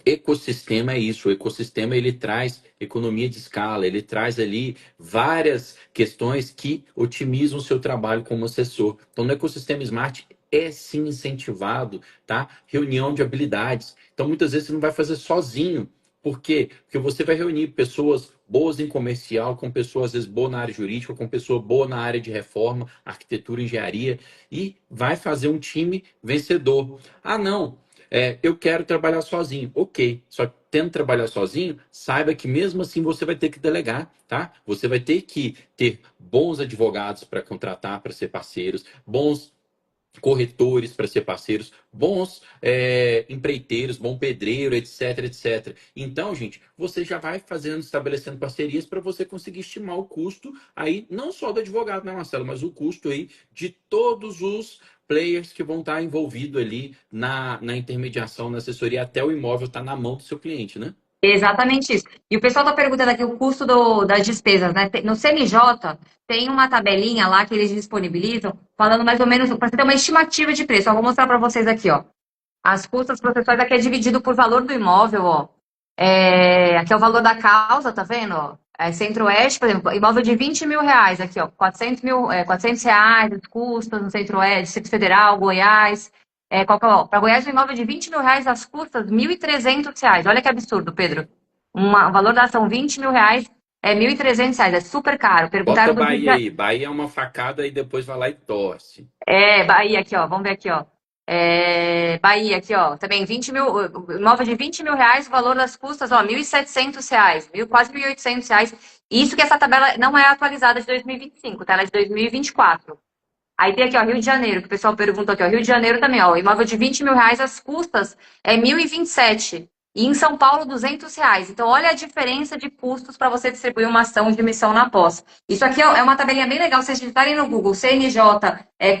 ecossistema é isso. O ecossistema ele traz economia de escala, ele traz ali várias questões que otimizam o seu trabalho como assessor. Então, no ecossistema Smart é sim incentivado, tá? Reunião de habilidades. Então, muitas vezes você não vai fazer sozinho. Por quê? Porque você vai reunir pessoas boas em comercial, com pessoas, às vezes, boas na área jurídica, com pessoa boa na área de reforma, arquitetura, engenharia, e vai fazer um time vencedor. Ah, não, eu quero trabalhar sozinho. Ok, só que tendo trabalhar sozinho, saiba que mesmo assim você vai ter que delegar, tá? Você vai ter que ter bons advogados para contratar, para ser parceiros, bons corretores para ser parceiros, bons empreiteiros, bom pedreiro, etc, etc. Então, gente, você já vai fazendo, estabelecendo parcerias para você conseguir estimar o custo aí, não só do advogado, né, Marcelo, mas o custo aí de todos os players que vão estar envolvidos ali na intermediação, na assessoria, até o imóvel estar na mão do seu cliente, né? Exatamente isso. E o pessoal está perguntando aqui o custo das despesas, né? No CNJ tem uma tabelinha lá que eles disponibilizam, falando mais ou menos, para você ter uma estimativa de preço. Eu vou mostrar para vocês aqui, ó. As custas processuais aqui é dividido por valor do imóvel, ó. Aqui é o valor da causa, tá vendo? Ó? Centro-Oeste, por exemplo, imóvel de 20 mil reais, aqui, ó, 400 mil, 400 reais, as custas no Centro-Oeste, Distrito Federal, Goiás. Para Goiás, um imóvel de 20 mil reais, as custas, 1.300 reais. Olha que absurdo, Pedro. O valor da ação, 20 mil reais, é 1.300 reais, é super caro. Bota Perguntaram do Rio de Bahia Janeiro. aí. Bahia é uma facada e depois vai lá e torce. Bahia aqui, ó. Vamos ver aqui, ó. Bahia aqui, ó. Também 20 mil, imóvel de 20 mil reais, o valor das custas, ó, 1.700 reais, quase 1.800 reais. Isso que essa tabela não é atualizada de 2025, tá? Ela é de 2024. Aí tem aqui, ó, Rio de Janeiro, que o pessoal perguntou aqui, ó. Rio de Janeiro também, ó. Imóvel de 20 mil reais, as custas é 1.027. E em São Paulo, 200 reais. Então, olha a diferença de custos para você distribuir uma ação de emissão na posse. Isso aqui é uma tabelinha bem legal. Se vocês digitarem no Google CNJ,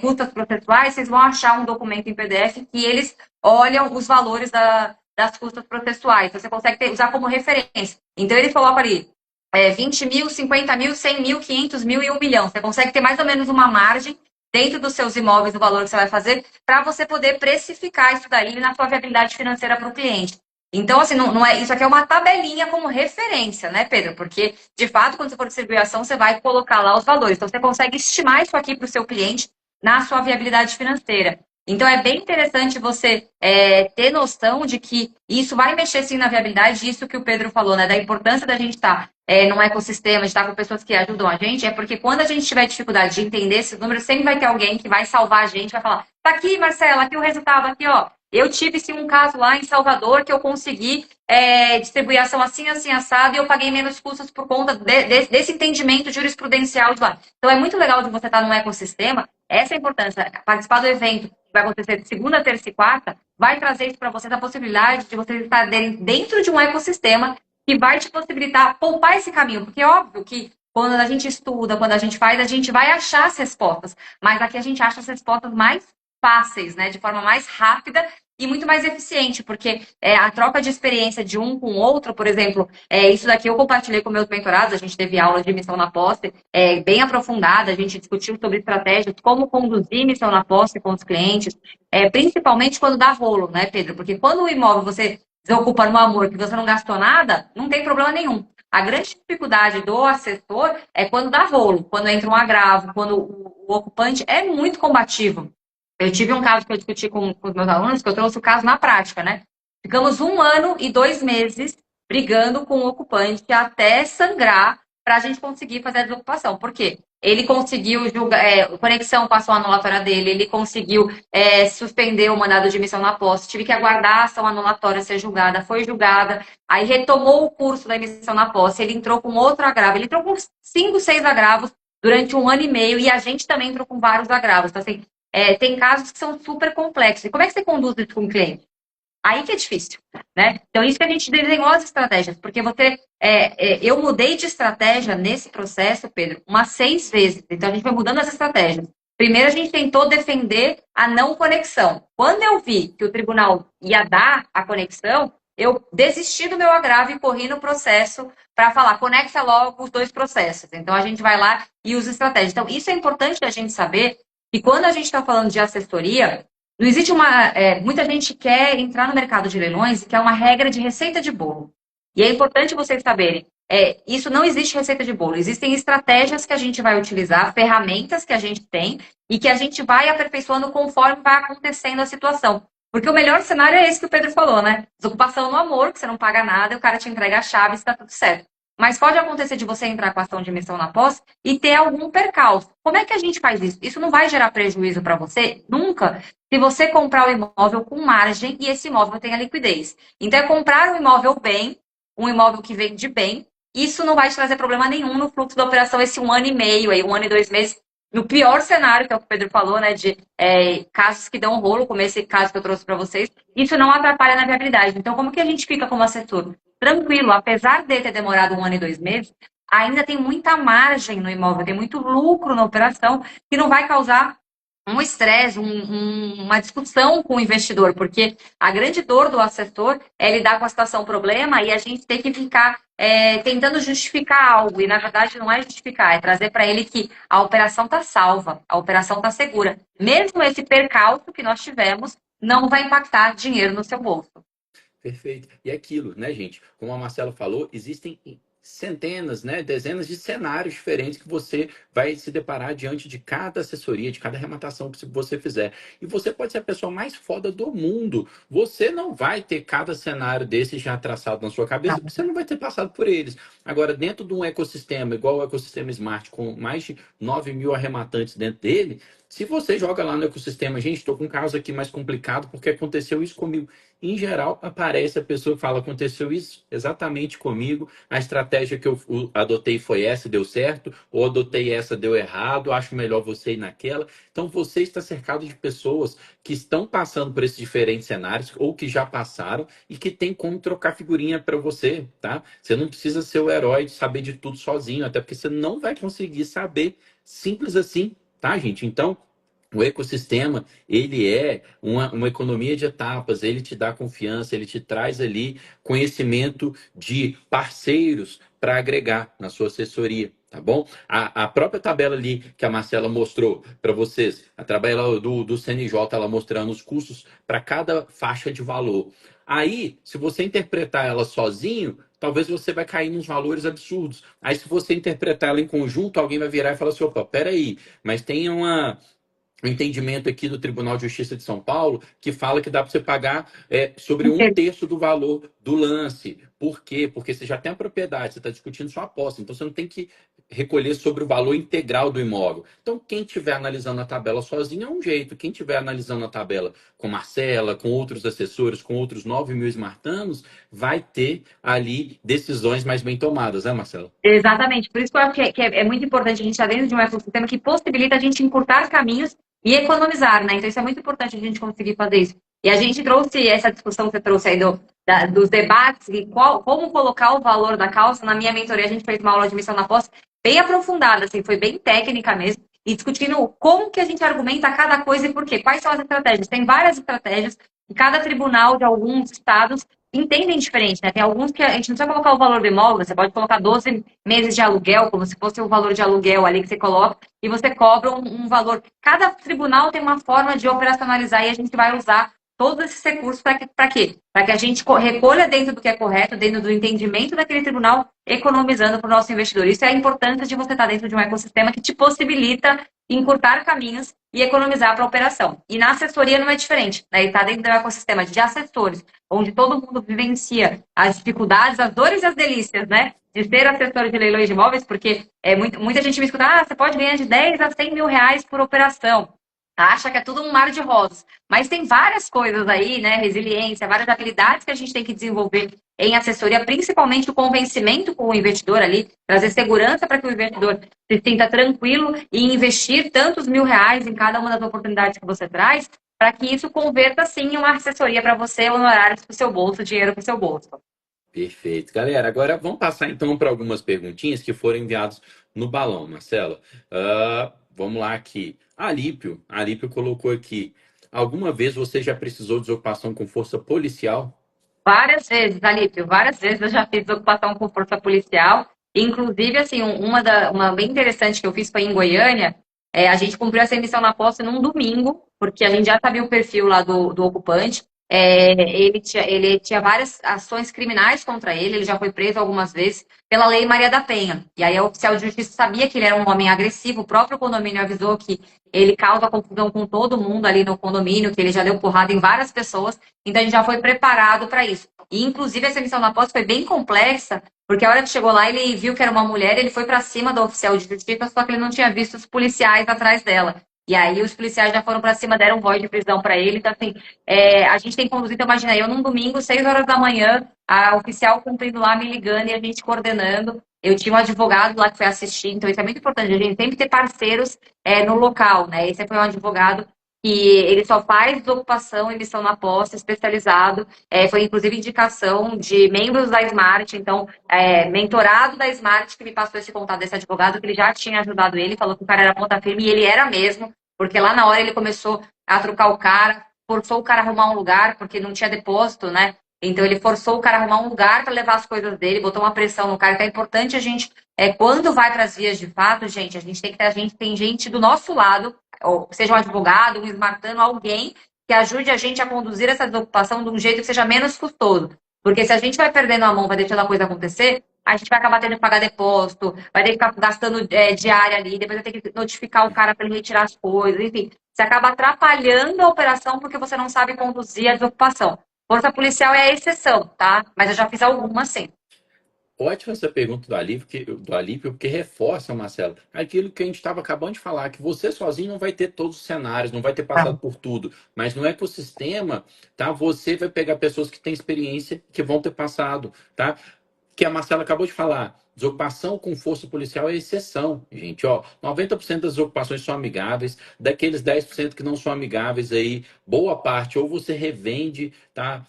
custas processuais, vocês vão achar um documento em PDF que eles olham os valores das custas processuais. Você consegue usar como referência. Então, eles colocam ali 20 mil, 50 mil, 100 mil, 500 mil e 1 milhão. Você consegue ter mais ou menos uma margem dentro dos seus imóveis, o valor que você vai fazer, para você poder precificar isso daí na sua viabilidade financeira para o cliente. Então, assim, não é, isso aqui é uma tabelinha como referência, né, Pedro? Porque, de fato, quando você for distribuir a ação, você vai colocar lá os valores. Então, você consegue estimar isso aqui para o seu cliente na sua viabilidade financeira. Então, é bem interessante você ter noção de que isso vai mexer, sim, na viabilidade. Isso que o Pedro falou, né, da importância da gente estar num ecossistema, de estar com pessoas que ajudam a gente, é porque quando a gente tiver dificuldade de entender esses números, sempre vai ter alguém que vai salvar a gente, vai falar, tá aqui, Marcela, aqui o resultado, aqui, ó. Eu tive, sim, um caso lá em Salvador que eu consegui distribuir ação assim, assim, assado, e eu paguei menos custos por conta desse entendimento jurisprudencial de lá. Então, é muito legal de você estar num ecossistema. Essa é a importância. Participar do evento, que vai acontecer de segunda, terça e quarta, vai trazer isso para você, a possibilidade de vocês estarem dentro de um ecossistema que vai te possibilitar poupar esse caminho. Porque é óbvio que quando a gente estuda, quando a gente faz, a gente vai achar as respostas. Mas aqui a gente acha as respostas mais fáceis, né, de forma mais rápida e muito mais eficiente, porque a troca de experiência de um com o outro, por exemplo, isso daqui eu compartilhei com meus mentorados, a gente teve aula de missão na posse, bem aprofundada, a gente discutiu sobre estratégias, como conduzir missão na posse com os clientes, principalmente quando dá rolo, né, Pedro? Porque quando o imóvel você desocupa no amor, que você não gastou nada, não tem problema nenhum. A grande dificuldade do assessor é quando dá rolo, quando entra um agravo, quando o ocupante é muito combativo. Eu tive um caso que eu discuti com os meus alunos, que eu trouxe o caso na prática, né? Ficamos 1 ano e 2 meses brigando com o ocupante até sangrar para a gente conseguir fazer a desocupação. Por quê? Ele conseguiu julgar, conexão passou a anulatória dele, ele conseguiu suspender o mandado de emissão na posse, tive que aguardar a ação anulatória ser julgada, foi julgada, aí retomou o curso da emissão na posse, ele entrou com outro agravo, ele entrou com 5, 6 agravos durante 1 ano e meio, e a gente também entrou com vários agravos. Então, assim, tem casos que são super complexos. E como é que você conduz isso com o cliente? Aí que é difícil, né? Então, isso que a gente desenhou as estratégias, porque eu mudei de estratégia nesse processo, Pedro, umas 6 vezes. Então, a gente foi mudando as estratégias. Primeiro, a gente tentou defender a não conexão. Quando eu vi que o tribunal ia dar a conexão, eu desisti do meu agravo e corri no processo para falar, conecta logo os 2 processos. Então, a gente vai lá e usa estratégia. Então, isso é importante a gente saber. E quando a gente está falando de assessoria, não existe muita gente quer entrar no mercado de leilões e quer uma regra de receita de bolo. E é importante vocês saberem isso não existe receita de bolo. Existem estratégias que a gente vai utilizar, ferramentas que a gente tem e que a gente vai aperfeiçoando conforme vai acontecendo a situação. Porque o melhor cenário é esse que o Pedro falou, né? Desocupação no amor, que você não paga nada e o cara te entrega a chave e está tudo certo. Mas pode acontecer de você entrar com a ação de emissão na posse e ter algum percalço. Como é que a gente faz isso? Isso não vai gerar prejuízo para você? Nunca. Se você comprar o imóvel com margem e esse imóvel tenha liquidez. Então, é comprar um imóvel bem, um imóvel que vende bem, isso não vai te trazer problema nenhum no fluxo da operação esse 1 ano e meio, aí 1 ano e 2 meses. No pior cenário, que é o que o Pedro falou, né, de casos que dão rolo, como esse caso que eu trouxe para vocês, isso não atrapalha na viabilidade. Então, como que a gente fica como assessor? Tranquilo, apesar de ter demorado 1 ano e 2 meses, ainda tem muita margem no imóvel, tem muito lucro na operação, que não vai causar um estresse, uma discussão com o investidor, porque a grande dor do assessor é lidar com a situação problema e a gente tem que ficar tentando justificar algo, e na verdade não é justificar, é trazer para ele que a operação está salva, a operação está segura. Mesmo esse percalço que nós tivemos não vai impactar dinheiro no seu bolso. Perfeito. E aquilo, né, gente? Como a Marcela falou, existem centenas, né, dezenas de cenários diferentes que você vai se deparar diante de cada assessoria, de cada arrematação que você fizer. E você pode ser a pessoa mais foda do mundo. Você não vai ter cada cenário desse já traçado na sua cabeça, porque você não vai ter passado por eles. Agora, dentro de um ecossistema, igual o ecossistema Smart, com mais de 9.000 arrematantes dentro dele, se você joga lá no ecossistema, gente, estou com um caso aqui mais complicado porque aconteceu isso comigo. Em geral, aparece a pessoa que fala, aconteceu isso exatamente comigo, a estratégia que eu adotei foi essa, deu certo, ou adotei essa, deu errado, acho melhor você ir naquela. Então, você está cercado de pessoas que estão passando por esses diferentes cenários, ou que já passaram, e que tem como trocar figurinha para você, tá? Você não precisa ser o herói de saber de tudo sozinho, até porque você não vai conseguir saber simples assim, tá, gente? Então, o ecossistema, ele é uma economia de etapas, ele te dá confiança, ele te traz ali conhecimento de parceiros para agregar na sua assessoria, tá bom? A própria tabela ali que a Marcela mostrou para vocês, a tabela do CNJ, ela mostrando os custos para cada faixa de valor. Aí, se você interpretar ela sozinho, talvez você vai cair nos valores absurdos. Aí, se você interpretar ela em conjunto, alguém vai virar e falar assim, opa, peraí, mas tem um entendimento aqui do Tribunal de Justiça de São Paulo que fala que dá para você pagar sobre 1/3 do valor do lance. Por quê? Porque você já tem a propriedade, você está discutindo sua aposta, então você não tem que recolher sobre o valor integral do imóvel. Então, quem estiver analisando a tabela sozinho é um jeito, quem estiver analisando a tabela com Marcela, com outros assessores, com outros 9.000 esmartanos, vai ter ali decisões mais bem tomadas, né, Marcela? Exatamente, por isso que eu acho que é muito importante a gente estar dentro de um ecossistema que possibilita a gente encurtar caminhos e economizar, né? Então, isso é muito importante a gente conseguir fazer isso. E a gente trouxe essa discussão que você trouxe aí dos debates e como colocar o valor da causa. Na minha mentoria, a gente fez uma aula de missão na posse bem aprofundada, assim, foi bem técnica mesmo, e discutindo como que a gente argumenta cada coisa e por quê. Quais são as estratégias? Tem várias estratégias, e cada tribunal de alguns estados entendem diferente, né? Tem alguns que a gente não precisa colocar o valor do imóvel, você pode colocar 12 meses de aluguel, como se fosse o valor de aluguel ali que você coloca, e você cobra um valor. Cada tribunal tem uma forma de operacionalizar e a gente vai usar todos esses recursos para quê? Para que a gente recolha dentro do que é correto, dentro do entendimento daquele tribunal, economizando para o nosso investidor. Isso é a importância de você estar dentro de um ecossistema que te possibilita encurtar caminhos e economizar para a operação. E na assessoria não é diferente, né? Está dentro do ecossistema de assessores, onde todo mundo vivencia as dificuldades, as dores e as delícias, né? De ser assessor de leilões de imóveis, porque muita gente me escuta, você pode ganhar de 10 a 100 mil reais por operação. Acha que é tudo um mar de rosas. Mas tem várias coisas aí, né? Resiliência, várias habilidades que a gente tem que desenvolver em assessoria, principalmente o convencimento com o investidor ali, trazer segurança para que o investidor se sinta tranquilo e investir tantos mil reais em cada uma das oportunidades que você traz, para que isso converta, sim, em uma assessoria para você, honorários para o seu bolso, dinheiro para o seu bolso. Perfeito. Galera, agora vamos passar então para algumas perguntinhas que foram enviadas no balão, Marcela. Vamos lá aqui. A Alípio colocou aqui. Alguma vez você já precisou de desocupação com força policial? Várias vezes, Alípio, várias vezes eu já fiz ocupação com força policial. Inclusive, assim, uma bem interessante que eu fiz foi em Goiânia. A gente cumpriu essa emissão na posse num domingo, porque a gente já sabia o perfil lá do ocupante. Ele tinha várias ações criminais contra ele já foi preso algumas vezes pela Lei Maria da Penha. E aí a oficial de justiça sabia que ele era um homem agressivo, o próprio condomínio avisou que ele causa confusão com todo mundo ali no condomínio, que ele já deu porrada em várias pessoas, então a gente já foi preparado para isso. E inclusive essa missão na posse foi bem complexa, porque a hora que chegou lá ele viu que era uma mulher, ele foi para cima do oficial de justiça, só que ele não tinha visto os policiais atrás dela. E aí os policiais já foram para cima, deram voz de prisão para ele. Então, assim, a gente tem conduzido, imagina, eu num domingo, 6 horas da manhã, a oficial cumprindo lá, me ligando e a gente coordenando. Eu tinha um advogado lá que foi assistir, então isso é muito importante, a gente sempre ter parceiros no local, né? Esse foi um advogado que ele só faz desocupação e missão na posse, especializado, foi inclusive indicação de membros da Smart, então, mentorado da Smart, que me passou esse contato desse advogado, que ele já tinha ajudado ele, falou que o cara era ponta firme, e ele era mesmo, porque lá na hora ele começou a trocar o cara, forçou o cara a arrumar um lugar, porque não tinha depósito, né? Então ele forçou o cara a arrumar um lugar para levar as coisas dele, botou uma pressão no cara. Então é importante a gente, quando vai para as vias de fato, gente, a gente tem que ter, a gente tem gente do nosso lado, ou seja um advogado, um esmartano, alguém que ajude a gente a conduzir essa desocupação de um jeito que seja menos custoso. Porque se a gente vai perdendo a mão, vai deixando a coisa acontecer, a gente vai acabar tendo que pagar depósito, vai ter que ficar gastando diária ali, depois vai ter que notificar o cara para ele retirar as coisas, enfim. Você acaba atrapalhando a operação porque você não sabe conduzir a desocupação. Força policial é a exceção, tá? Mas eu já fiz algumas, sim. Ótima essa pergunta do Alípio, porque reforça, Marcelo, aquilo que a gente estava acabando de falar, que você sozinho não vai ter todos os cenários, não vai ter passado por tudo, mas no ecossistema, tá? Você vai pegar pessoas que têm experiência, que vão ter passado, tá? Que a Marcela acabou de falar, desocupação com força policial é exceção, gente, ó, 90% das ocupações são amigáveis, daqueles 10% que não são amigáveis aí, boa parte ou você revende, tá?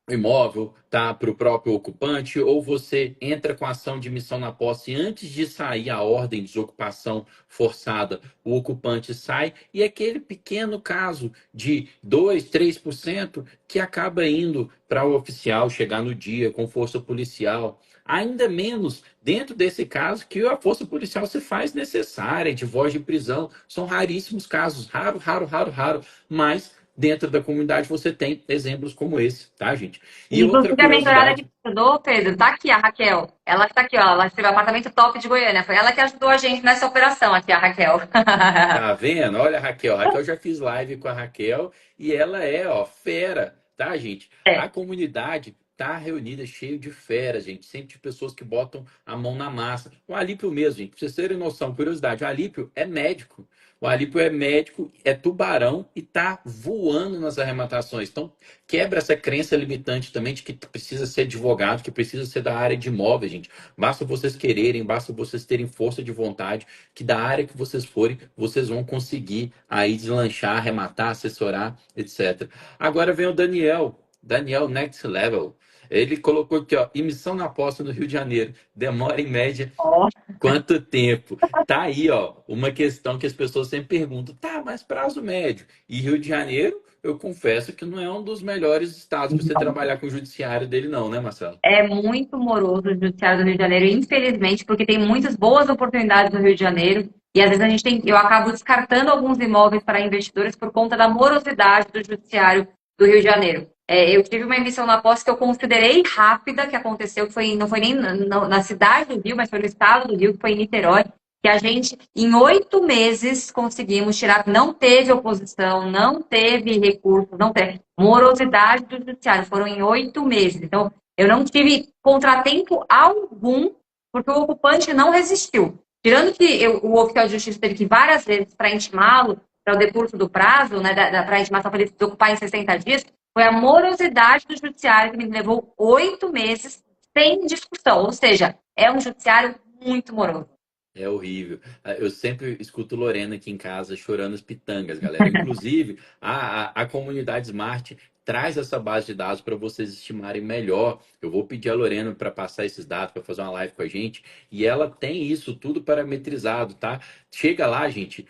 Imóvel, tá, para o próprio ocupante, ou você entra com ação de missão na posse antes de sair a ordem de desocupação forçada, o ocupante sai, e aquele pequeno caso de 2, 3% que acaba indo para o oficial chegar no dia com força policial. Ainda menos dentro desse caso que a força policial se faz necessária de voz de prisão. São raríssimos casos, raro, raro, raro, raro, mas dentro da comunidade você tem exemplos como esse, tá, gente? E outra Inclusive, a mentorada que curiosidade, te ajudou, Pedro, tá aqui, a Raquel. Ela que tá aqui, ó. Ela teve um apartamento top de Goiânia. Foi ela que ajudou a gente nessa operação aqui, a Raquel. tá vendo? Olha a Raquel. Raquel já fiz live com a Raquel e ela é, ó, fera, tá, gente? A É. comunidade tá reunida, cheio de feras, gente. Sempre de pessoas que botam a mão na massa. O Alípio mesmo, gente, pra vocês terem noção, curiosidade, o Alípio é médico. O Alípio é médico, é tubarão e tá voando nas arrematações. Então, quebra essa crença limitante também de que precisa ser advogado, que precisa ser da área de imóveis, gente. Basta vocês quererem, basta vocês terem força de vontade, que da área que vocês forem, vocês vão conseguir aí deslanchar, arrematar, assessorar, etc. Agora vem o Daniel. Daniel Next Level. Ele colocou aqui, ó, emissão na posse no Rio de Janeiro. Demora em média Ó. quanto tempo? Tá aí, ó, uma questão que as pessoas sempre perguntam, tá, mas prazo médio. E Rio de Janeiro, eu confesso que não é um dos melhores estados para você trabalhar com o judiciário dele, não, né, Marcelo? É muito moroso o judiciário do Rio de Janeiro, infelizmente, porque tem muitas boas oportunidades no Rio de Janeiro. E às vezes eu acabo descartando alguns imóveis para investidores por conta da morosidade do judiciário do Rio de Janeiro. Eu tive uma emissão na posse que eu considerei rápida, que aconteceu, que não foi nem na cidade do Rio, mas foi no estado do Rio, que foi em Niterói, que a gente, em 8 meses, conseguimos tirar, não teve oposição, não teve recurso, não teve morosidade do judiciário, foram em 8 meses. Então, eu não tive contratempo algum, porque o ocupante não resistiu. Tirando que o oficial de justiça teve que ir várias vezes para intimá-lo, para o decurso do prazo, né, para a intimação para ele se desocupar em 60 dias, foi a morosidade do judiciário que me levou 8 meses sem discussão. Ou seja, é um judiciário muito moroso. É horrível. Eu sempre escuto Lorena aqui em casa chorando as pitangas, galera. Inclusive, a comunidade Smart traz essa base de dados para vocês estimarem melhor. Eu vou pedir a Lorena para passar esses dados, para fazer uma live com a gente. E ela tem isso tudo parametrizado, tá? Chega lá, gente.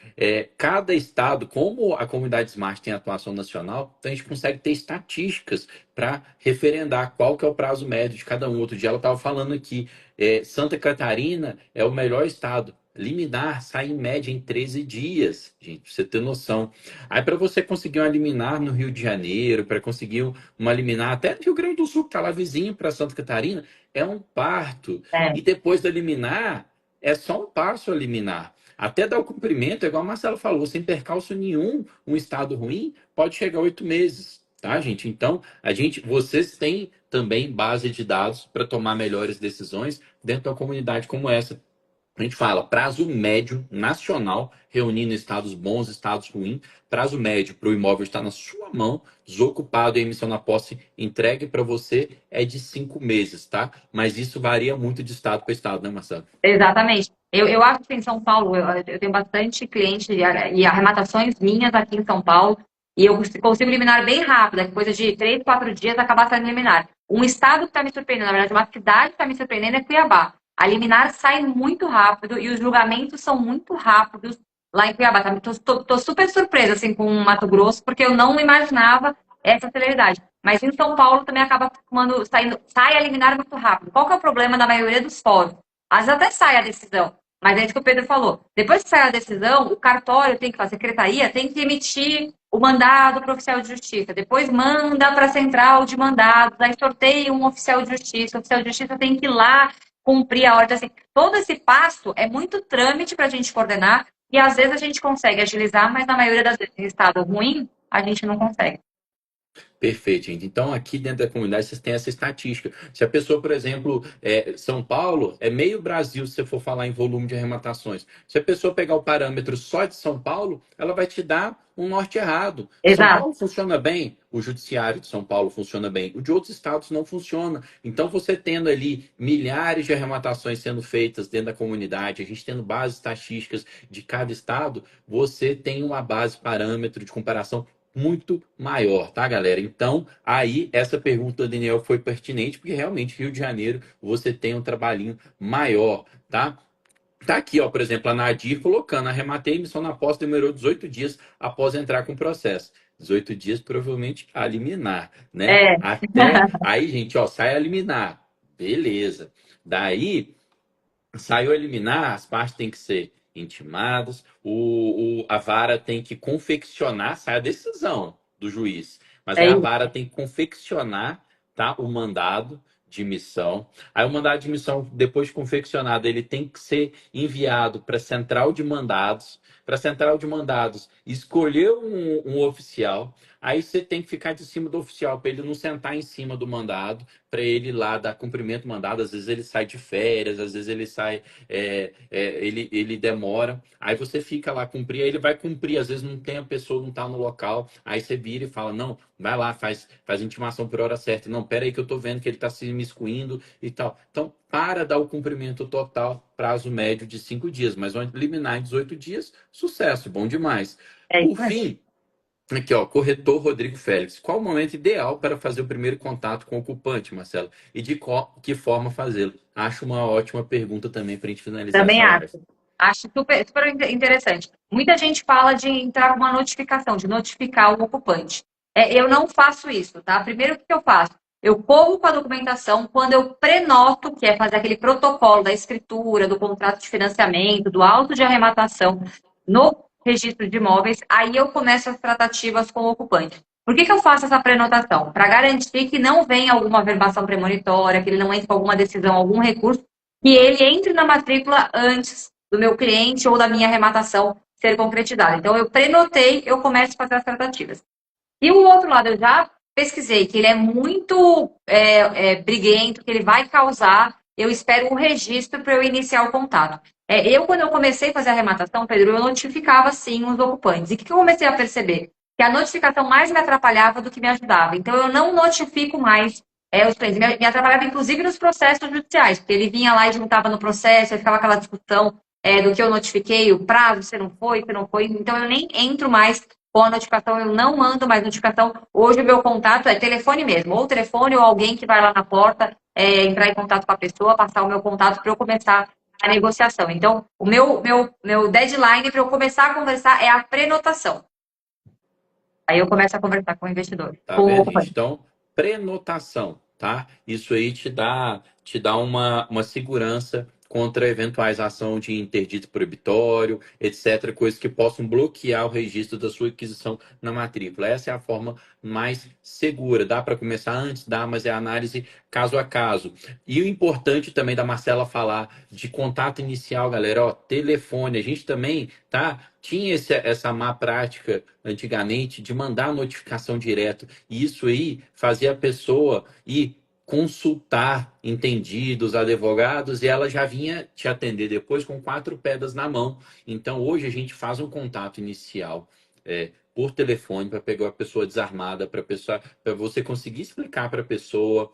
Cada estado, como a comunidade Smart tem atuação nacional, então a gente consegue ter estatísticas para referendar qual que é o prazo médio de cada um. Outro dia ela estava falando aqui. Santa Catarina é o melhor estado liminar sai em média em 13 dias, gente, pra você ter noção. Aí para você conseguir uma liminar no Rio de Janeiro, para conseguir uma liminar até no Rio Grande do Sul, que tá lá vizinho para Santa Catarina, é um parto. É, E depois da liminar, é só um passo a liminar. Até dar o cumprimento, é igual a Marcelo falou, sem percalço nenhum, um estado ruim pode chegar a 8 meses, tá, gente? Então, vocês têm também base de dados para tomar melhores decisões dentro de uma comunidade como essa. A gente fala prazo médio nacional, reunindo estados bons, estados ruins. Prazo médio para o imóvel estar na sua mão, desocupado e emissão na posse entregue para você é de 5 meses, tá? Mas isso varia muito de estado para estado, né, Marcelo? exatamente. Eu acho que em São Paulo, eu tenho bastante cliente e arrematações minhas aqui em São Paulo, e eu consigo eliminar bem rápido, é coisa de 3, 4 dias acabar saindo liminar. Um estado que está me surpreendendo, na verdade, uma cidade que está me surpreendendo é Cuiabá. A liminar sai muito rápido e os julgamentos são muito rápidos lá em Cuiabá. Tô super surpresa assim, com o Mato Grosso, porque eu não imaginava essa celeridade. Mas em São Paulo também acaba sai a liminar muito rápido. Qual que é o problema da maioria dos fóruns? Às vezes até sai a decisão, mas é isso que o Pedro falou. Depois que sai a decisão, o cartório tem que fazer, a secretaria tem que emitir o mandado para o oficial de justiça. Depois manda para a central de mandados, aí sorteia um oficial de justiça. O oficial de justiça tem que ir lá cumprir a ordem. Assim, todo esse passo é muito trâmite para a gente coordenar e às vezes a gente consegue agilizar, mas na maioria das vezes, em estado ruim, a gente não consegue. Perfeito, gente. Então, aqui dentro da comunidade, vocês têm essa estatística. Se a pessoa, por exemplo, São Paulo, é meio Brasil, se você for falar em volume de arrematações. Se a pessoa pegar o parâmetro só de São Paulo, ela vai te dar um norte errado. São Exato. Paulo funciona bem, o judiciário de São Paulo funciona bem, o de outros estados não funciona. Então, você tendo ali milhares de arrematações sendo feitas dentro da comunidade, a gente tendo bases estatísticas de cada estado, você tem uma base parâmetro de comparação muito maior, tá, galera? Então, aí essa pergunta do Daniel foi pertinente, porque realmente Rio de Janeiro você tem um trabalhinho maior, tá? Tá aqui, ó, por exemplo, a Nadir colocando, arrematei a emissão na posse, demorou 18 dias após entrar com o processo. 18 dias, provavelmente, a liminar, né? É, Até aí, gente, ó, sai a liminar. Beleza. Daí, saiu a liminar, as partes têm que ser intimadas, a vara tem que confeccionar, sai a decisão do juiz, mas é aí a isso. vara tem que confeccionar, tá, o mandado de missão. Aí o mandado de missão, depois de confeccionado, ele tem que ser enviado para a central de mandados, para a central de mandados escolher um oficial. Aí você tem que ficar de cima do oficial para ele não sentar em cima do mandado, para ele lá dar cumprimento do mandado. Às vezes ele sai de férias, às vezes ele sai, ele demora. Aí você fica lá cumprir, aí ele vai cumprir. Às vezes não tem a pessoa, não está no local. Aí você vira e fala: não, vai lá, faz intimação por hora certa. Não, pera aí que eu tô vendo que ele está se imiscuindo e tal. Então, para dar o cumprimento total, prazo médio de 5 dias, mas vão eliminar em 18 dias, sucesso, bom demais. É Por isso mesmo. fim, aqui, ó, corretor Rodrigo Félix. Qual o momento ideal para fazer o primeiro contato com o ocupante, Marcelo? E de que forma fazê-lo? Acho uma ótima pergunta também para a gente finalizar Também essa acho. live. Acho super interessante. Muita gente fala de entrar com uma notificação, de notificar o ocupante. Eu não faço isso, tá? Primeiro, o que eu faço? Eu corro com a documentação quando eu prenoto, que é fazer aquele protocolo da escritura, do contrato de financiamento, do auto de arrematação no registro de imóveis, aí eu começo as tratativas com o ocupante. Por que eu faço essa prenotação? Para garantir que não venha alguma verbação premonitória, que ele não entre com alguma decisão, algum recurso, que ele entre na matrícula antes do meu cliente ou da minha arrematação ser concretizada. Então, eu prenotei, eu começo a fazer as tratativas. E o outro lado, eu já pesquisei que ele é muito briguento, que ele vai causar, eu espero o registro para eu iniciar o contato. Quando eu comecei a fazer a arrematação, Pedro, eu notificava, sim, os ocupantes. E o que eu comecei a perceber? Que a notificação mais me atrapalhava do que me ajudava. Então, eu não notifico mais os clientes. Me atrapalhava, inclusive, nos processos judiciais, porque ele vinha lá e juntava no processo, aí ficava aquela discussão do que eu notifiquei, o prazo, se não foi, se não foi. Então, eu nem entro mais com a notificação, eu não mando mais notificação. Hoje, o meu contato é telefone mesmo, ou telefone, ou alguém que vai lá na porta, entrar em contato com a pessoa, passar o meu contato para eu começar a negociação. Então, o meu deadline para eu começar a conversar é a prenotação. Aí eu começo a conversar com o investidor, Tá com o vendo, gente? ocupante. Então, prenotação, tá? Isso aí te dá uma segurança contra eventuais ações de interdito proibitório, etc., coisas que possam bloquear o registro da sua aquisição na matrícula. Essa é a forma mais segura. Dá para começar antes? Dá, mas é análise caso a caso. E o importante também da Marcela falar de contato inicial, galera, ó, telefone. A gente também, tá? Tinha essa má prática antigamente de mandar notificação direto. E isso aí fazia a pessoa ir consultar entendidos, advogados, e ela já vinha te atender depois com quatro pedras na mão. Então, hoje a gente faz um contato inicial por telefone para pegar a pessoa desarmada, para você conseguir explicar para a pessoa,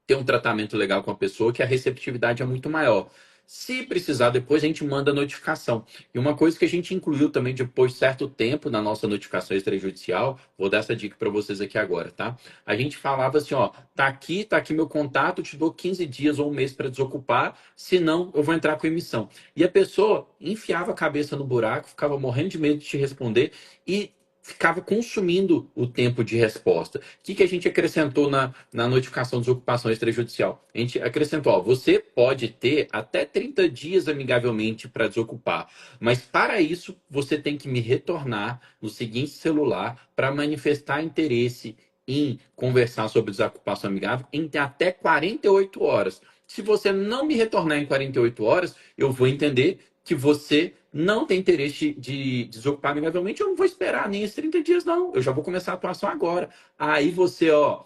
ter um tratamento legal com a pessoa, que a receptividade é muito maior. Se precisar, depois a gente manda a notificação. E uma coisa que a gente incluiu também depois de certo tempo na nossa notificação extrajudicial, vou dar essa dica para vocês aqui agora, tá? A gente falava assim, ó, tá aqui meu contato, te dou 15 dias ou um mês para desocupar, senão eu vou entrar com emissão. E a pessoa enfiava a cabeça no buraco, ficava morrendo de medo de te responder e ficava consumindo o tempo de resposta. O que a gente acrescentou na notificação de desocupação extrajudicial? A gente acrescentou, ó, você pode ter até 30 dias amigavelmente para desocupar, mas para isso você tem que me retornar no seguinte celular para manifestar interesse em conversar sobre desocupação amigável em até 48 horas. Se você não me retornar em 48 horas, eu vou entender que você não tem interesse de desocupar amigavelmente, eu não vou esperar nem esses 30 dias, não. Eu já vou começar a atuação agora. Aí você, ó,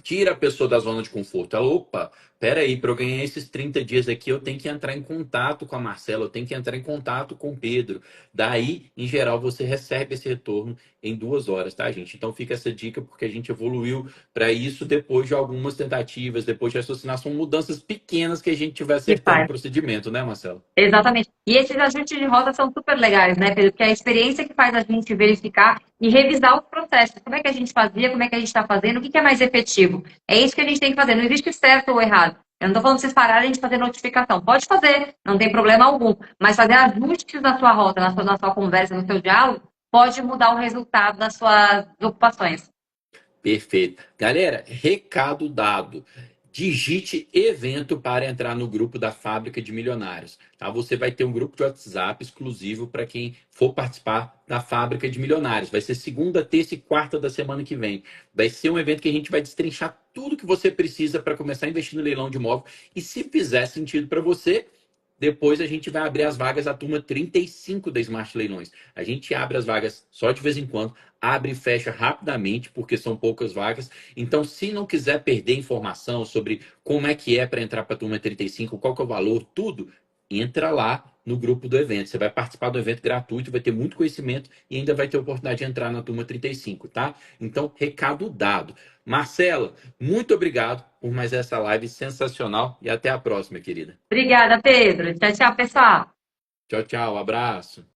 tira a pessoa da zona de conforto. Ela, opa, peraí, para eu ganhar esses 30 dias aqui, eu tenho que entrar em contato com a Marcela, eu tenho que entrar em contato com o Pedro. Daí, em geral, você recebe esse retorno em 2 horas, tá, gente? Então fica essa dica, porque a gente evoluiu para isso depois de algumas tentativas, depois de raciocinar, são mudanças pequenas que a gente vai Que acertando o faz. procedimento, né, Marcela? Exatamente. E esses ajustes de rota são super legais, né, Pedro? Porque é a experiência que faz a gente verificar e revisar os processos. Como é que a gente fazia, como é que a gente está fazendo, o que é mais efetivo. É isso que a gente tem que fazer. Não existe certo ou errado. Eu não estou falando de vocês pararem de fazer notificação. Pode fazer, não tem problema algum. Mas fazer ajustes na sua rota, na sua conversa, no seu diálogo, pode mudar o resultado das suas ocupações. Perfeito. Galera, recado dado. Digite evento para entrar no grupo da Fábrica de Milionários. Tá? Você vai ter um grupo de WhatsApp exclusivo para quem for participar da Fábrica de Milionários. Vai ser segunda, terça e quarta da semana que vem. Vai ser um evento que a gente vai destrinchar tudo que você precisa para começar a investir no leilão de imóvel. E se fizer sentido para você, depois a gente vai abrir as vagas da turma 35 da Smart Leilões. A gente abre as vagas só de vez em quando, abre e fecha rapidamente, porque são poucas vagas. Então, se não quiser perder informação sobre como é que é para entrar para a turma 35, qual que é o valor, tudo, entra lá no grupo do evento. Você vai participar do evento gratuito, vai ter muito conhecimento e ainda vai ter a oportunidade de entrar na turma 35, tá? Então, recado dado. Marcela, muito obrigado por mais essa live sensacional e até a próxima, querida. Obrigada, Pedro. Tchau, tchau, pessoal. Tchau, tchau, abraço.